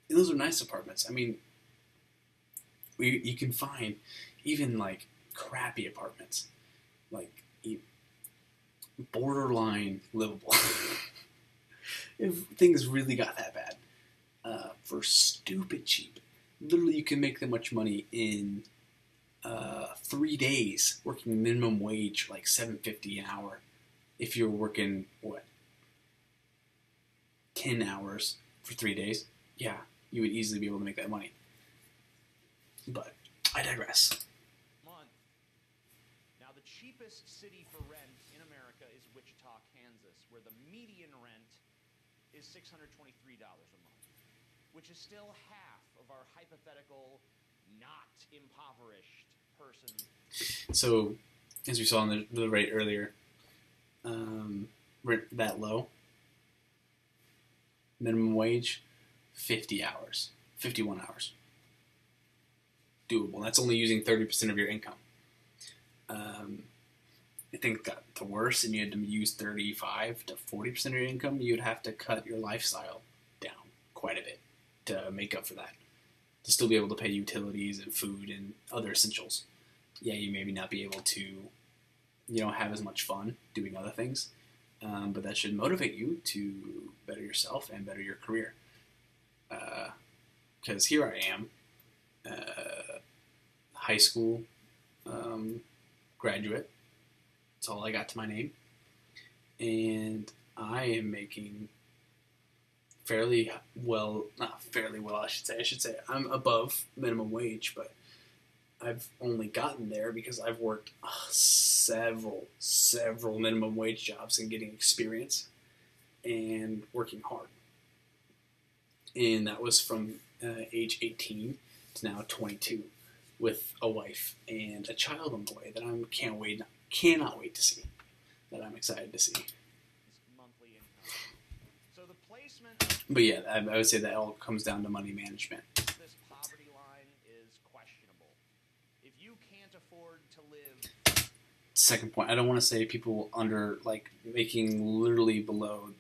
And those are nice apartments. I mean, you can find even like crappy apartments, like borderline livable. If things really got that bad, for stupid cheap. Literally, you can make that much money in 3 days working minimum wage, like $7.50 an hour. If you're working 10 hours for 3 days, yeah, you would easily be able to make that money. But I digress. Month. Now, the cheapest city for rent in America is Wichita, Kansas, where the median rent is $623 a month, which is still half of our hypothetical, not impoverished person. So, as we saw in the rate earlier, rent that low, minimum wage, 50 hours, 51 hours. Doable. That's only using 30% of your income. I think that the worst, and you had to use 35 to 40% of your income, you'd have to cut your lifestyle down quite a bit to make up for that. To still be able to pay utilities and food and other essentials. Yeah, you maybe not be able to, have as much fun doing other things, but that should motivate you to better yourself and better your career. Because here I am, high school graduate. That's all I got to my name. And I am making fairly well, not fairly well, I should say. I'm above minimum wage, but I've only gotten there because I've worked several minimum wage jobs and getting experience and working hard. And that was from age 18 to now 22 with a wife and a child on the way that I cannot wait to see, that I'm excited to see. Monthly income. So the placement. But yeah, I would say that all comes down to money management. This poverty line is questionable. If you can't afford to live. Second point, I don't want to say people under, making literally below,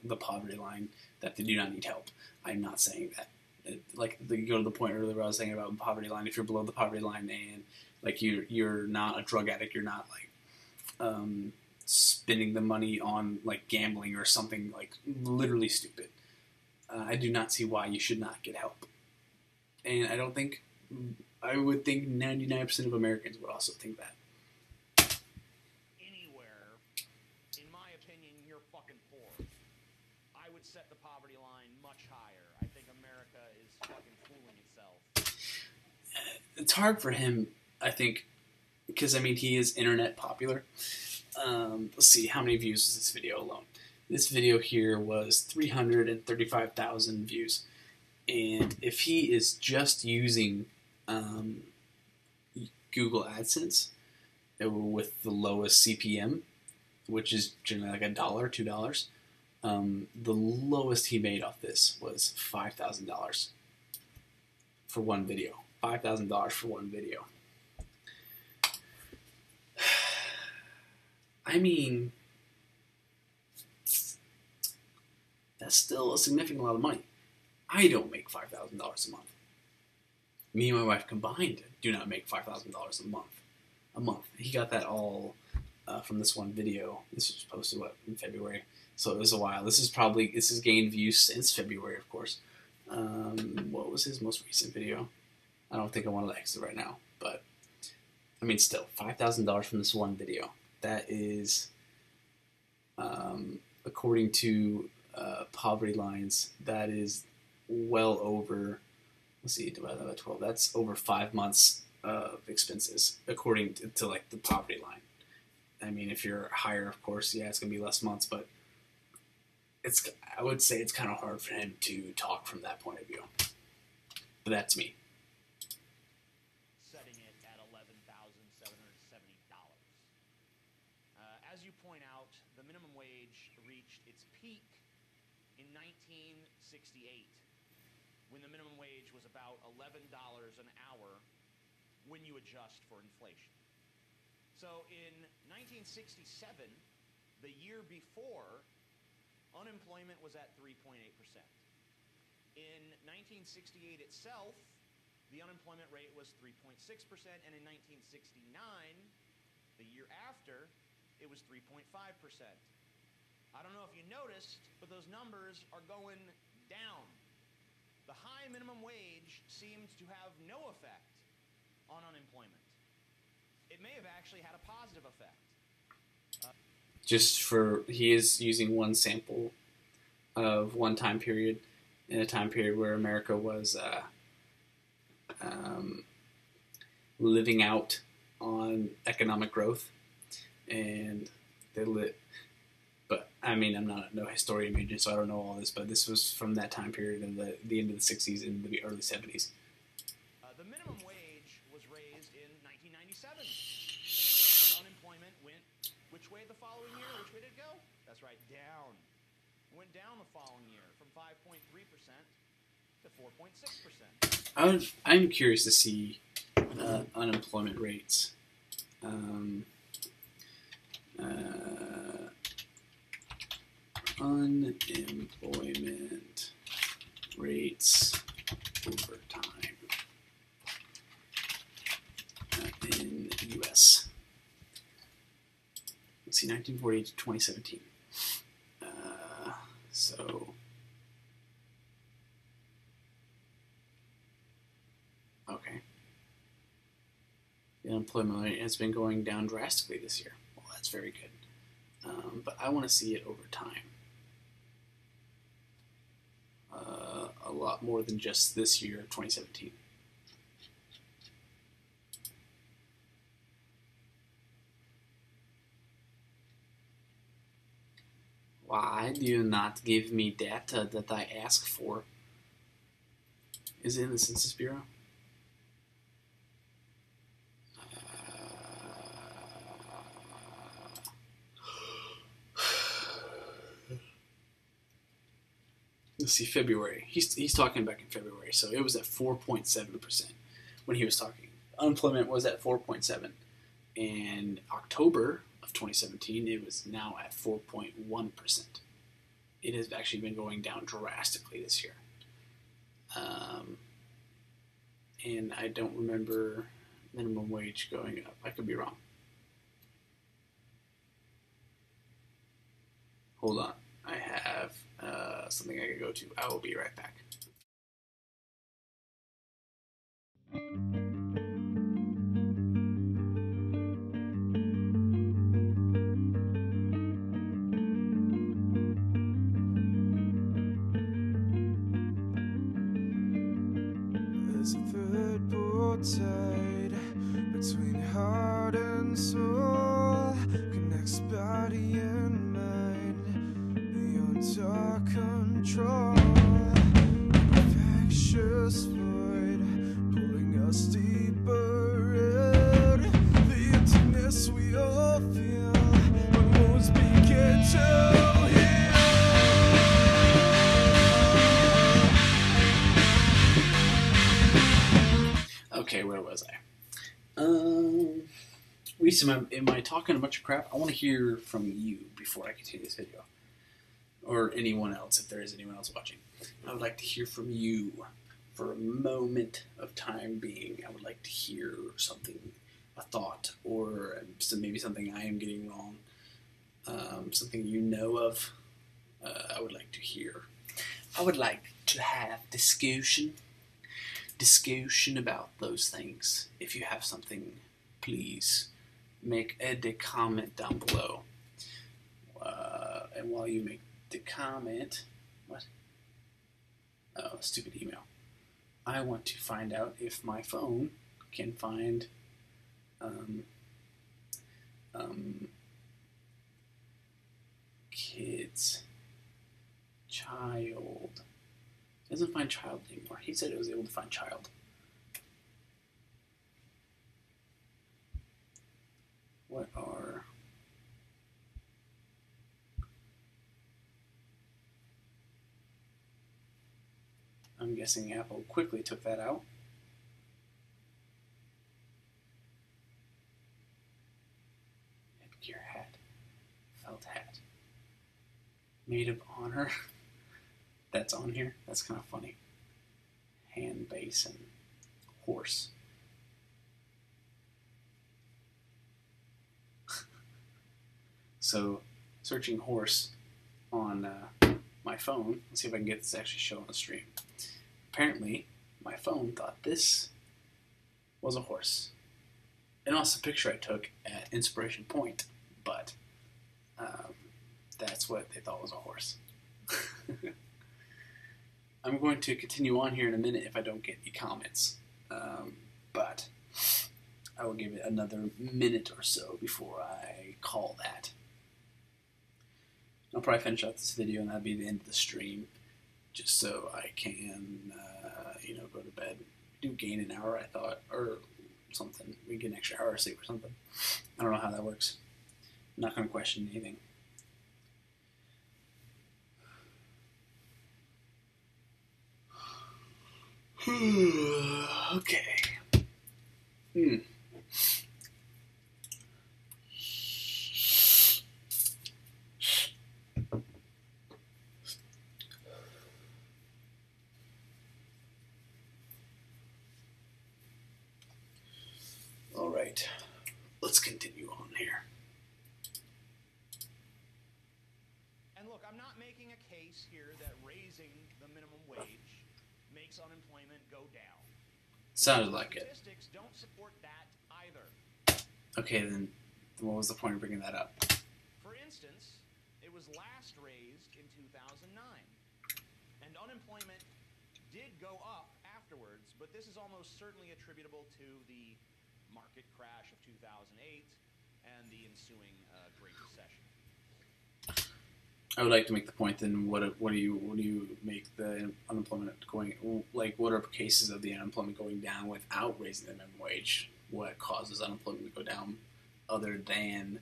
the poverty line, that they do not need help. I'm not saying that. You go to the point earlier where I was saying about poverty line. If you're below the poverty line and, you're not a drug addict, you're not, spending the money on, gambling or something, literally stupid. I do not see why you should not get help. And I would think 99% of Americans would also think that. Anywhere, in my opinion, you're fucking poor. I would set the poverty line much higher. I think America is fucking fooling itself. It's hard for him, I think, because, he is internet popular. Let's see, how many views was this video alone? This video here was 335,000 views. And if he is just using Google AdSense with the lowest CPM, which is generally $1, $2, the lowest he made off this was $5,000 for one video. $5,000 for one video. That's still a significant amount of money. I don't make $5,000 a month. Me and my wife combined do not make $5,000 a month. He got that all from this one video. This was posted, in February? So it was a while. This has gained views since February, of course. What was his most recent video? I don't think I want to exit right now, but still, $5,000 from this one video. That is, according to poverty lines, that is well over, let's see, divide that by 12. That's over 5 months of expenses, according to the poverty line. If you're higher, of course, yeah, it's going to be less months, but I would say it's kind of hard for him to talk from that point of view. But that's me. Setting it at $11,770. As you point out, the minimum wage reached its peak in 1968, when the minimum wage was about $11 an hour when you adjust for inflation. So in 1967, the year before, unemployment was at 3.8%. In 1968 itself, the unemployment rate was 3.6%, and in 1969, the year after, it was 3.5%. I don't know if you noticed, but those numbers are going down. The high minimum wage seems to have no effect on unemployment. It may have actually had a positive effect. He is using one sample of one time period, in a time period where America was living out on economic growth, and but I mean, I'm not no historian major, so I don't know all this, but this was from that time period in the end of the 60s and the early 70s. The minimum wage was raised in 1997. Unemployment went which way the following year? Which way did it go? That's right, down. It went down the following year from 5.3% to 4.6%. I'm curious to see unemployment rates. Unemployment rates over time in the U.S. Let's see, 1948 to 2017. Okay. The unemployment rate has been going down drastically this year. Well, that's very good. But I want to see it over time. A lot more than just this year, 2017. Why do you not give me data that I ask for? Is it in the Census Bureau? Let's see, February. He's talking back in February, so it was at 4.7% when he was talking. Unemployment was at 4.7. In October of 2017, it was now at 4.1%. It has actually been going down drastically this year. And I don't remember minimum wage going up. I could be wrong. Hold on. I have something I can go to. I will be right back. There's a third boat tied between heart and soul, connects body and mind beyond our control. Infectious void pulling us deeper in the emptiness we all feel when wounds begin to heal. Okay, where was I? Reese, am I talking a bunch of crap? I want to hear from you before I continue this video. Or anyone else, if there is anyone else watching. I would like to hear from you for a moment of time being. I would like to hear something, a thought, or maybe something I am getting wrong. Something you know of. I would like to hear. I would like to have discussion about those things. If you have something, please make a comment down below. And while you make the comment, what? Oh, stupid email. I want to find out if my phone can find kids, child. It doesn't find child anymore. He said it was able to find child. What are... I'm guessing Apple quickly took that out. Headgear hat. Felt hat. Maid of honor. That's on here. That's kind of funny. hand basin, horse. So, searching horse on my phone. Let's see if I can get this to actually show on the stream. Apparently, my phone thought this was a horse. And also a picture I took at Inspiration Point, but that's what they thought was a horse. I'm going to continue on here in a minute if I don't get any comments, but I will give it another minute or so before I call that. I'll probably finish out this video and that'll be the end of the stream, just so I can, go to bed. Do gain an hour, I thought, or something. We get an extra hour of sleep or something. I don't know how that works. I'm not going to question anything. Okay. All right. Let's continue on here. And look, I'm not making a case here that raising the minimum wage makes unemployment go down. Sounded like it. Statistics don't support that either. Okay, then what was the point of bringing that up? For instance, it was last raised in 2009, and unemployment did go up afterwards, but this is almost certainly attributable to the market crash of 2008 and the ensuing Great Recession. I would like to make the point. Then, what do you make the unemployment going? Like, what are cases of the unemployment going down without raising the minimum wage? What causes unemployment to go down, other than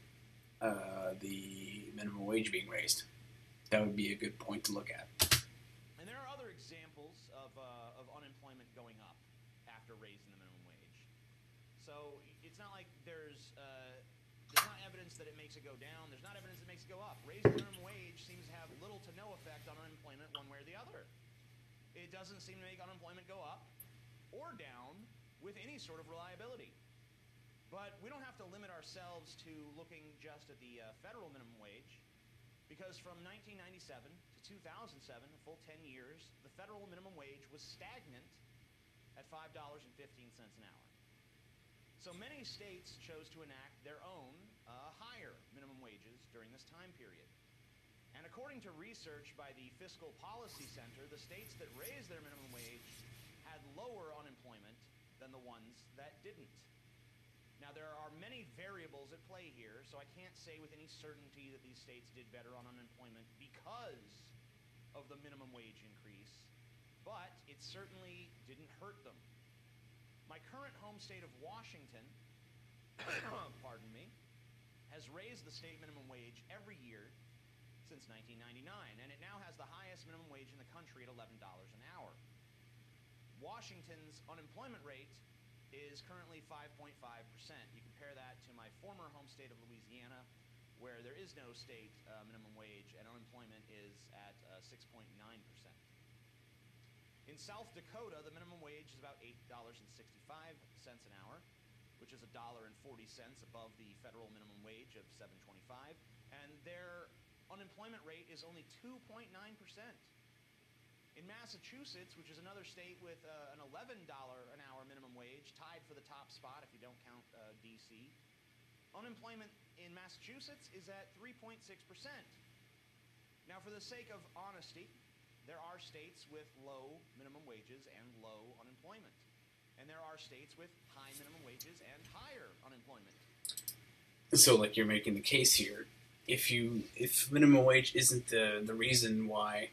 the minimum wage being raised? That would be a good point to look at. And there are other examples of unemployment going up after raising the minimum wage. So it's not like there's not evidence that it makes it go down. There's not evidence that it makes it go up. Raising the minimum wage seems to have little to no effect on unemployment one way or the other. It doesn't seem to make unemployment go up or down with any sort of reliability. But we don't have to limit ourselves to looking just at the federal minimum wage, because from 1997 to 2007, a full 10 years, the federal minimum wage was stagnant at $5.15 an hour. So many states chose to enact their own higher minimum wages during this time period. And according to research by the Fiscal Policy Center, the states that raised their minimum wage had lower unemployment than the ones that didn't. Now, there are many variables at play here, so I can't say with any certainty that these states did better on unemployment because of the minimum wage increase, but it certainly didn't hurt them. My current home state of Washington, pardon me, has raised the state minimum wage every year since 1999, and it now has the highest minimum wage in the country at $11 an hour. Washington's unemployment rate is currently 5.5%. You compare that to my former home state of Louisiana, where there is no state minimum wage and unemployment is at 6.9%. In South Dakota, the minimum wage is about $8.65 an hour, which is $1.40 above the federal minimum wage of $7.25, and their unemployment rate is only 2.9%. In Massachusetts, which is another state with an $11 an hour minimum wage, tied for the top spot if you don't count D.C., unemployment in Massachusetts is at 3.6%. Now, for the sake of honesty, there are states with low minimum wages and low unemployment. And there are states with high minimum wages and higher unemployment. So, like, you're making the case here. If minimum wage isn't the reason why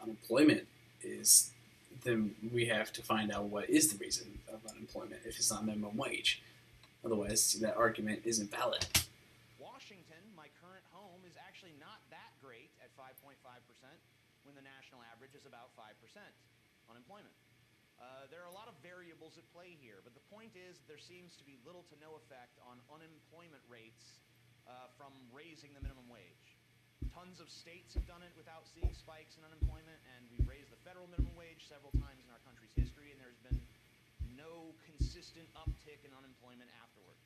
unemployment is, then we have to find out what is the reason of unemployment if it's not minimum wage. Otherwise, that argument isn't valid. Washington, my current home, is actually not that great at 5.5% when the national average is about 5% unemployment. There are a lot of variables at play here, but the point is there seems to be little to no effect on unemployment rates from raising the minimum wage. Tons of states have done it without seeing spikes in unemployment, and we've raised the federal minimum wage several times in our country's history, and there's been no consistent uptick in unemployment afterwards.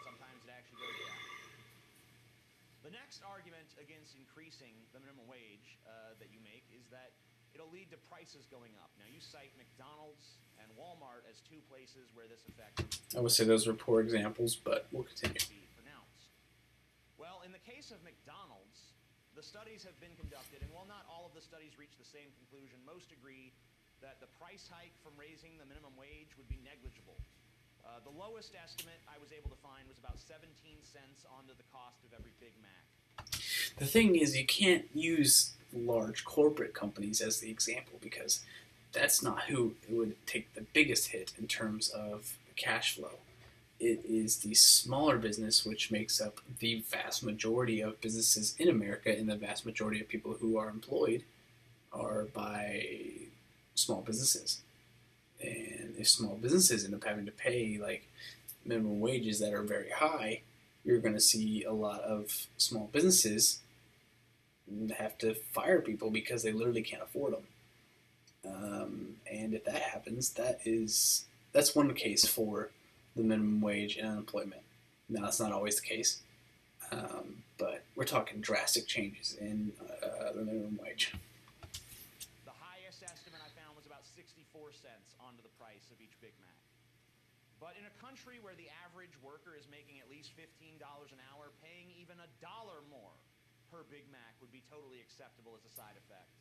Sometimes it actually goes down. The next argument against increasing the minimum wage that you make is that it'll lead to prices going up. Now, you cite McDonald's and Walmart as two places where this effect I would say those were poor examples, but we'll continue. be pronounced. Well, in the case of McDonald's, the studies have been conducted, and while not all of the studies reach the same conclusion, most agree that the price hike from raising the minimum wage would be negligible. The lowest estimate I was able to find was about 17 cents onto the cost of every Big Mac. The thing is, you can't use large corporate companies as the example because that's not who it would take the biggest hit in terms of cash flow. It is the smaller business which makes up the vast majority of businesses in America, and the vast majority of people who are employed are by small businesses. And if small businesses end up having to pay like minimum wages that are very high, you're going to see a lot of small businesses have to fire people because they literally can't afford them. And if that happens, that's one case for the minimum wage and unemployment. Now, that's not always the case, but we're talking drastic changes in the minimum wage. The highest estimate I found was about 64 cents onto the price of each Big Mac. But in a country where the average worker is making at least $15 an hour, paying even $1 more per Big Mac would be totally acceptable as a side effect.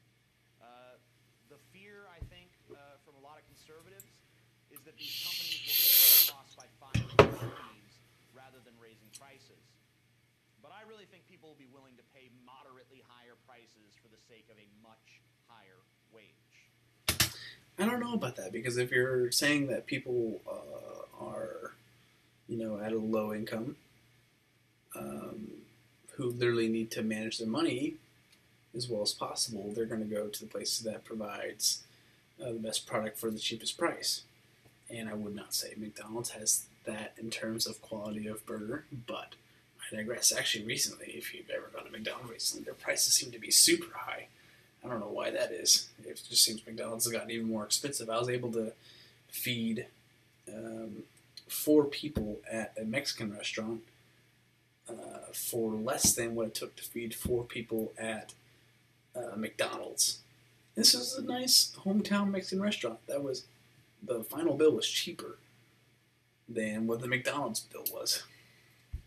The fear, I think, from a lot of conservatives is that these companies will control costs by firing employees rather than raising prices. But I really think people will be willing to pay moderately higher prices for the sake of a much higher wage. I don't know about that, because if you're saying that people are, at a low income, who literally need to manage their money as well as possible, they're going to go to the place that provides the best product for the cheapest price. And I would not say McDonald's has that in terms of quality of burger, but I digress. Actually, recently, if you've ever gone to McDonald's recently, their prices seem to be super high. I don't know why that is. It just seems McDonald's has gotten even more expensive. I was able to feed 4 people at a Mexican restaurant for less than what it took to feed 4 people at McDonald's. This is a nice hometown Mexican restaurant. The final bill was cheaper than what the McDonald's bill was.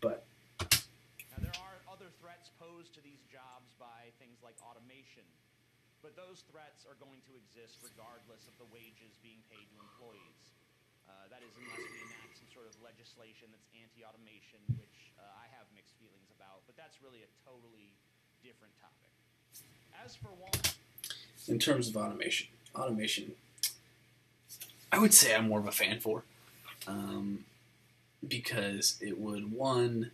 But now, there are other threats posed to these jobs by things like automation, but those threats are going to exist regardless of the wages being paid to employees. That is, unless we enact some sort of legislation that's anti-automation, which I have mixed feelings about, but that's really a totally different topic. As for Walmart, in terms of automation, I would say I'm more of a fan for, because it would, one,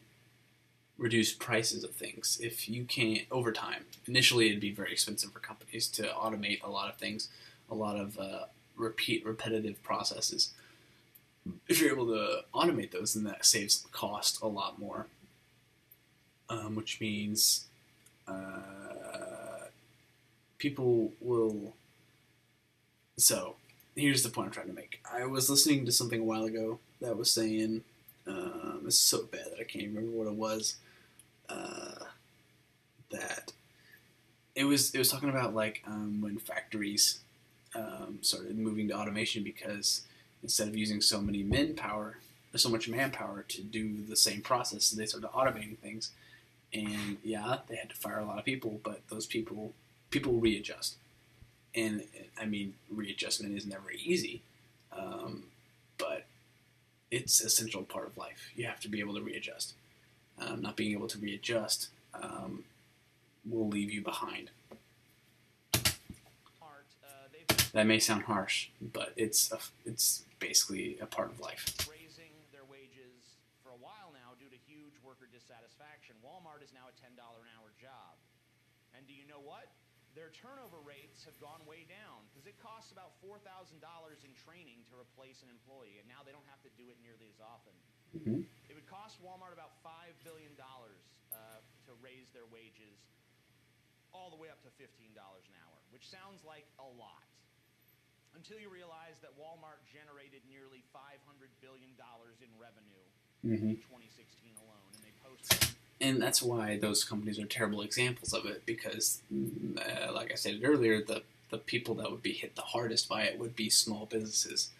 reduce prices of things. If you can't, over time, initially it'd be very expensive for companies to automate a lot of things, a lot of repetitive processes. If you're able to automate those, then that saves the cost a lot more, which means people will... So, here's the point I'm trying to make. I was listening to something a while ago that was saying, it's so bad that I can't remember what it was, that it was talking about when factories started moving to automation, because instead of using so much manpower to do the same process, they started automating things. And yeah, they had to fire a lot of people, but those people readjust. And I mean, readjustment is never easy, but it's an essential part of life. You have to be able to readjust. Not being able to readjust will leave you behind. That may sound harsh, but it's basically a part of life. Raising their wages for a while now due to huge worker dissatisfaction. Walmart is now a $10 an hour job. And do you know what? Their turnover rates have gone way down, because it costs about $4,000 in training to replace an employee, and now they don't have to do it nearly as often. Mm-hmm. It would cost Walmart about $5 billion to raise their wages, all the way up to $15 an hour, which sounds like a lot. Until you realize that Walmart generated nearly $500 billion in revenue in 2016 alone, and they posted. And that's why those companies are terrible examples of it, because, like I said earlier, the people that would be hit the hardest by it would be small businesses.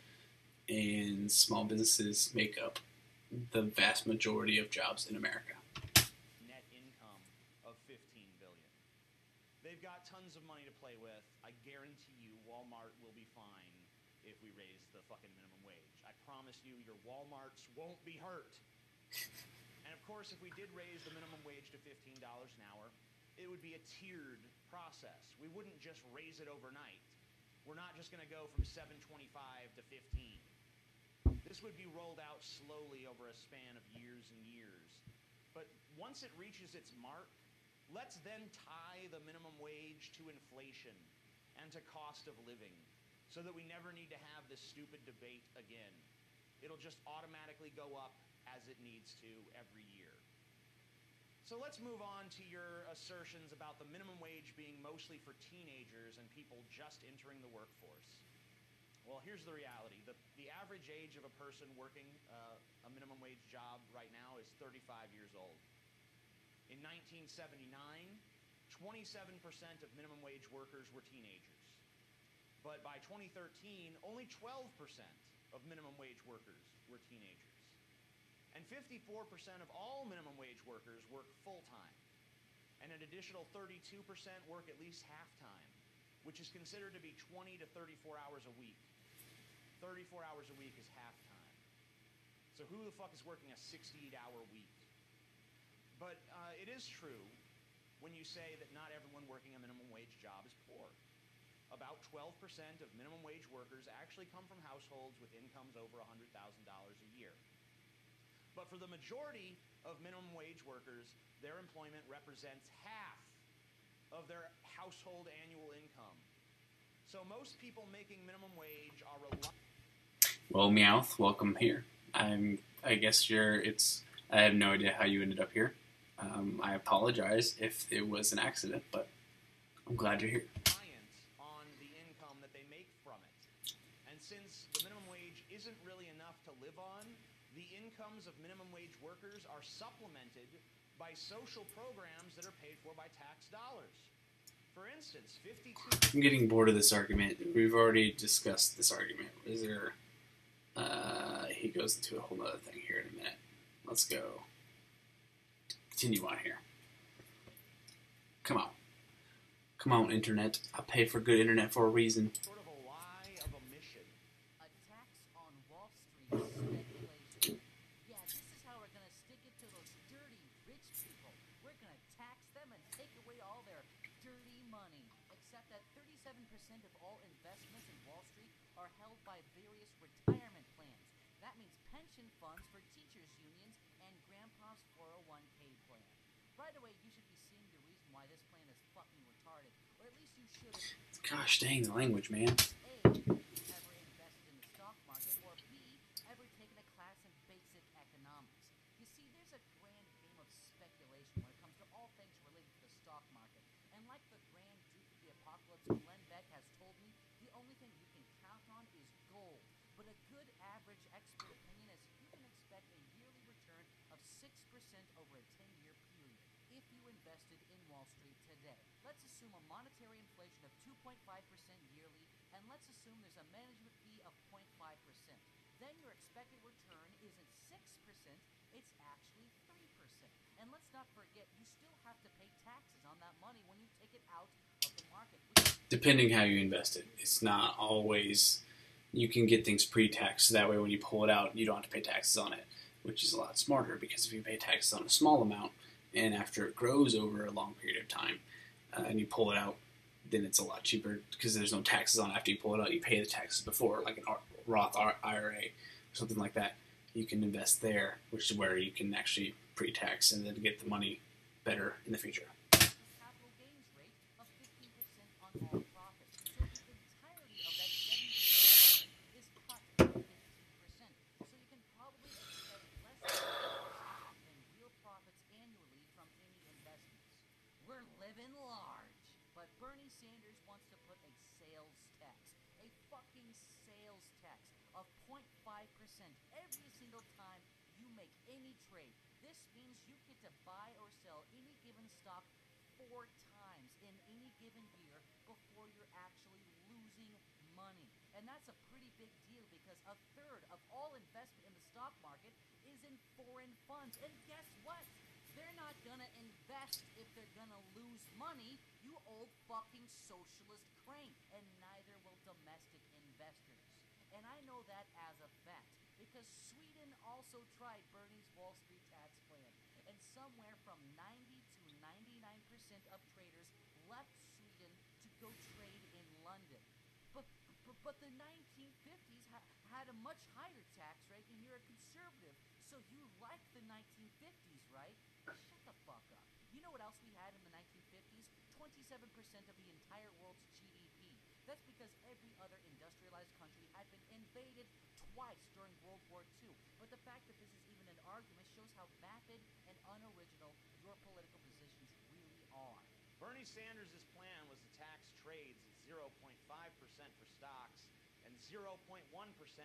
And small businesses make up the vast majority of jobs in America. Net income of $15 billion. They've got tons of money to play with. I guarantee you Walmart will be fine if we raise the fucking minimum wage. I promise you your Walmarts won't be hurt. And of course, if we did raise the minimum wage to $15 an hour, it would be a tiered process. We wouldn't just raise it overnight. We're not just going to go from $7.25 to $15. This would be rolled out slowly over a span of years and years. But once it reaches its mark, let's then tie the minimum wage to inflation and to cost of living so that we never need to have this stupid debate again. It'll just automatically go up as it needs to every year. So let's move on to your assertions about the minimum wage being mostly for teenagers and people just entering the workforce. Well, here's the reality. The average age of a person working a minimum wage job right now is 35 years old. In 1979, 27% of minimum wage workers were teenagers. But by 2013, only 12% of minimum wage workers were teenagers. And 54% of all minimum wage workers work full-time. And an additional 32% work at least half-time, which is considered to be 20 to 34 hours a week. 34 hours a week is half-time. So who the fuck is working a 68-hour week? But it is true when you say that not everyone working a minimum wage job is poor. About 12% of minimum wage workers actually come from households with incomes over $100,000 a year. But for the majority of minimum wage workers, their employment represents half of their household annual income. So most people making minimum wage are Well, Meowth, welcome here. I guess I have no idea how you ended up here. I apologize if it was an accident, but I'm glad you're here. reliant on the income that they make from it. And since the minimum wage isn't really enough to live on, the incomes of minimum wage workers are supplemented by social programs that are paid for by tax dollars. For instance, 52... I'm getting bored of this argument. We've already discussed this argument. Is there... he goes into a whole other thing here in a minute. Let's go. Continue on here. Come on. Come on, Internet. I pay for good Internet for a reason. sort of a lie of omission. A tax on Wall Street speculation. Yeah, this is how we're gonna stick it to those dirty rich people. We're gonna tax them and take away all their dirty money. Except that 37% of all investments in Wall Street are held by various retirement plans. That means pension funds for teachers' unions and Grandpa's 401k plan. Right away, you should be seeing the reason why this plan is fucking retarded. Or at least you should have... Gosh dang the language, man. A, ever invested in the stock market, or B, ever taken a class in basic economics. You see, there's a grand game of speculation when it comes to all things related to the stock market. And like the Grand Duke of the Apocalypse, Glenn Beck has told me, the only thing you can count on is gold. But a good average expert opinion is you can expect a yearly return of 6% over a 10-year period if you invested in Wall Street today. Let's assume a monetary inflation of 2.5% yearly, and let's assume there's a management fee of 0.5%. Then your expected return isn't 6%, it's actually 3%. And let's not forget, you still have to pay taxes on that money when you take it out of the market. Depending how you invest it. It's not always... You can get things pre-tax, so that way when you pull it out, you don't have to pay taxes on it, which is a lot smarter, because if you pay taxes on a small amount, and after it grows over a long period of time, and you pull it out, then it's a lot cheaper, because there's no taxes on it after you pull it out. You pay the taxes before, like an Roth IRA, or something like that. You can invest there, which is where you can actually pre-tax and then get the money better in the future. Capital gains rate of 15% on all profits. So the entirety of that 70% is cut to 15%. So you can probably expect less than 5% in real profits annually from any investments. We're living large. every single time you make any trade. This means you get to buy or sell any given stock 4 times in any given year before you're actually losing money. And that's a pretty big deal because a third of all investment in the stock market is in foreign funds. And guess what? They're not gonna invest if they're gonna lose money, you old fucking socialist crank. And neither will domestic investors. And I know that as a fact because Sweden also tried Bernie's Wall Street tax plan. And somewhere from 90 to 99% of traders left Sweden to go trade in London. But the 1950s had a much higher tax rate, and you're a conservative, so you like the 1950s, right? Shut the fuck up. You know what else we had in the 1950s? 27% of the entire world's GDP. That's because every other industrialized country had been invaded twice during World War II. But the fact that this is even an argument shows how vapid and unoriginal your political positions really are. Bernie Sanders' plan was to tax trades at 0.5% for stocks and 0.1%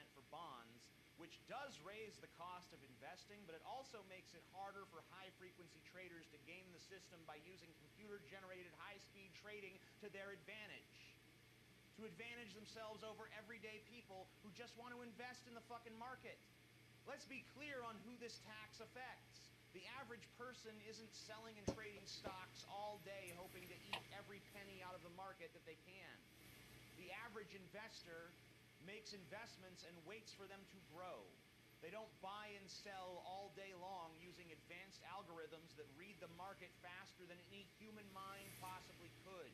for bonds, which does raise the cost of investing, but it also makes it harder for high-frequency traders to game the system by using computer-generated high-speed trading to their advantage. To advantage themselves over everyday people who just want to invest in the fucking market. Let's be clear on who this tax affects. The average person isn't selling and trading stocks all day hoping to eat every penny out of the market that they can. The average investor makes investments and waits for them to grow. They don't buy and sell all day long using advanced algorithms that read the market faster than any human mind possibly could.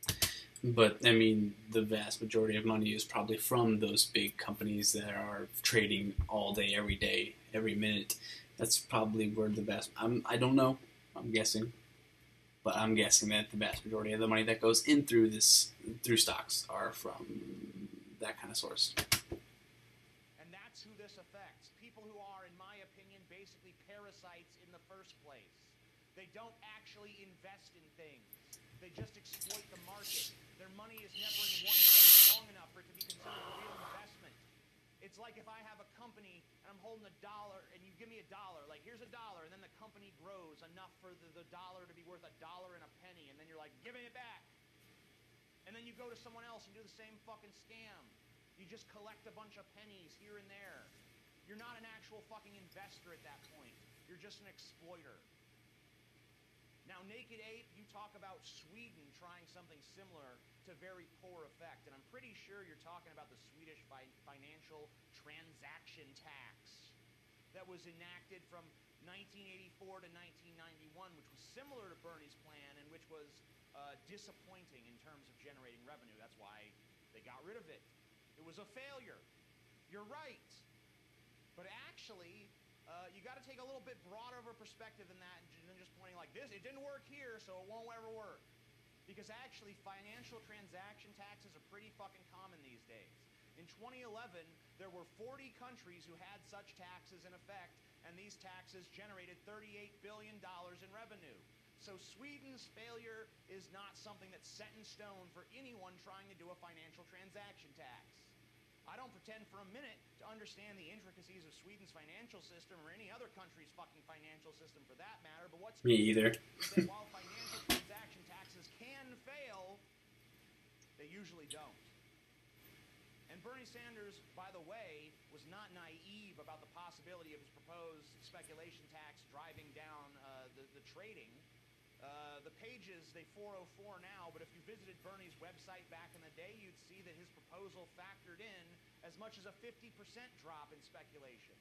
But, I mean, the vast majority of money is probably from those big companies that are trading all day, every minute. That's probably where the vast... I don't know. I'm guessing. But I'm guessing that the vast majority of the money that goes in through stocks are from that kind of source. And that's who this affects. People who are, in my opinion, basically parasites in the first place. They don't actually invest in things. They just exploit the market. Their money is never in one place long enough for it to be considered a real investment. It's like if I have a company and I'm holding $1 and you give me $1, like here's $1, and then the company grows enough for the dollar to be worth $1 and a penny, and then you're like, give me it back. And then you go to someone else and do the same fucking scam. You just collect a bunch of pennies here and there. You're not an actual fucking investor at that point. You're just an exploiter. Now, Naked Ape, you talk about Sweden trying something similar to very poor effect, and I'm pretty sure you're talking about the Swedish financial transaction tax that was enacted from 1984 to 1991, which was similar to Bernie's plan and which was disappointing in terms of generating revenue. That's why they got rid of it. It was a failure. You're right. But actually, you got to take a little bit broader of a perspective than that than just pointing like this. It didn't work here, so it won't ever work. Because actually, financial transaction taxes are pretty fucking common these days. In 2011, there were 40 countries who had such taxes in effect, and these taxes generated $38 billion in revenue. So Sweden's failure is not something that's set in stone for anyone trying to do a financial transaction tax. I don't pretend for a minute to understand the intricacies of Sweden's financial system or any other country's fucking financial system for that matter, but what's Me either. is that while financial transaction taxes can fail, they usually don't. And Bernie Sanders, by the way, was not naive about the possibility of his proposed speculation tax driving down the trading. The pages, they 404 now, but if you visited Bernie's website back in the day, you'd see that his proposal factored in as much as a 50% drop in speculation.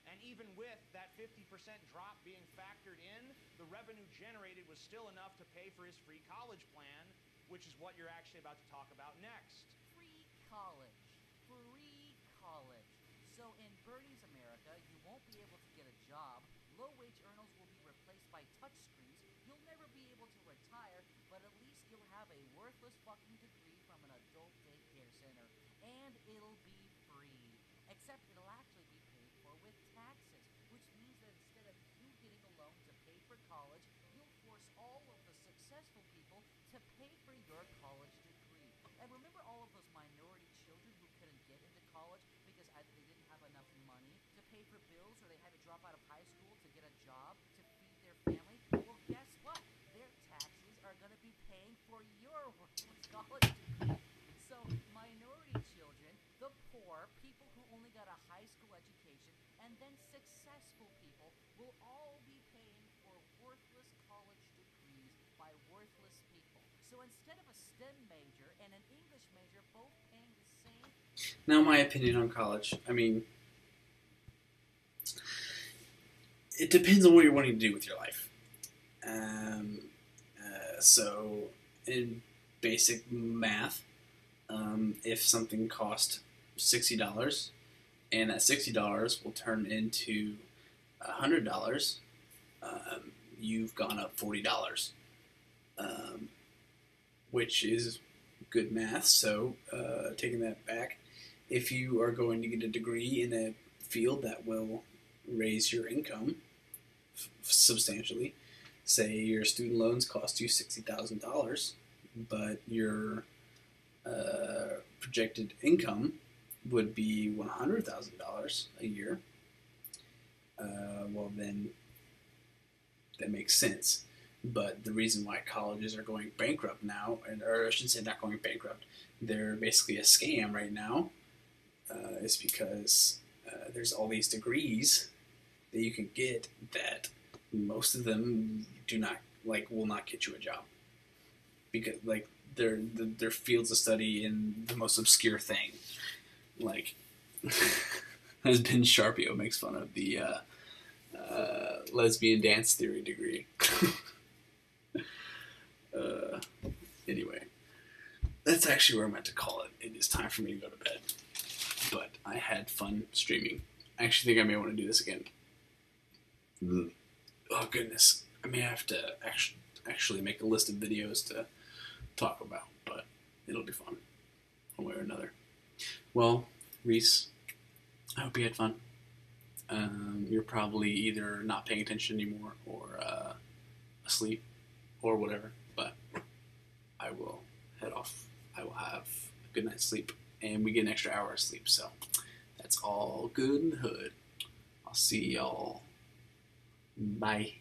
And even with that 50% drop being factored in, the revenue generated was still enough to pay for his free college plan, which is what you're actually about to talk about next. Free college. Free college. So in Bernie's America, you won't be able to get a job, low-wage earners will be replaced by touchscreens, you'll never be able to retire, but at least you'll have a worthless fucking degree from an adult daycare center, and it'll be free. Except it'll actually be paid for with taxes, which means that instead of you getting a loan to pay for college, you'll force all of the successful people to pay for your college degree. And remember all of those minority children who couldn't get into college because either they didn't have enough money to pay for bills or they had to drop out of high school to get a job to feed their family, well, guess what? Their taxes are going to be paying for your worthless college degree. So minority children, the poor, people who only got a high school education, and then successful people will all be paying for worthless college degrees by worthless people. So instead of a STEM major and an English major both paying the same. Now, my opinion on college. I mean, it depends on what you're wanting to do with your life. So, in basic math, if something cost $60 and that $60 will turn into $100, you've gone up $40, which is good math. So, taking that back, if you are going to get a degree in a field that will raise your income substantially, say your student loans cost you $60,000, but your projected income would be $100,000 a year, well then that makes sense. But the reason why colleges are going bankrupt now, or I shouldn't say not going bankrupt, they're basically a scam right now, is because there's all these degrees that you can get that most of them will not get you a job, because they're fields of study in the most obscure thing, like as Ben Sharpio makes fun of the lesbian dance theory degree. Anyway, that's actually where I meant to call it. It is time for me to go to bed, but I had fun streaming. I actually think I may want to do this again. Oh goodness, I may have to actually make a list of videos to talk about, but it'll be fun one way or another. Well, Reese, I hope you had fun. You're probably either not paying attention anymore or asleep or whatever, but I will head off. I will have a good night's sleep, and we get an extra hour of sleep, so that's all good in the hood. I'll see y'all. Bye.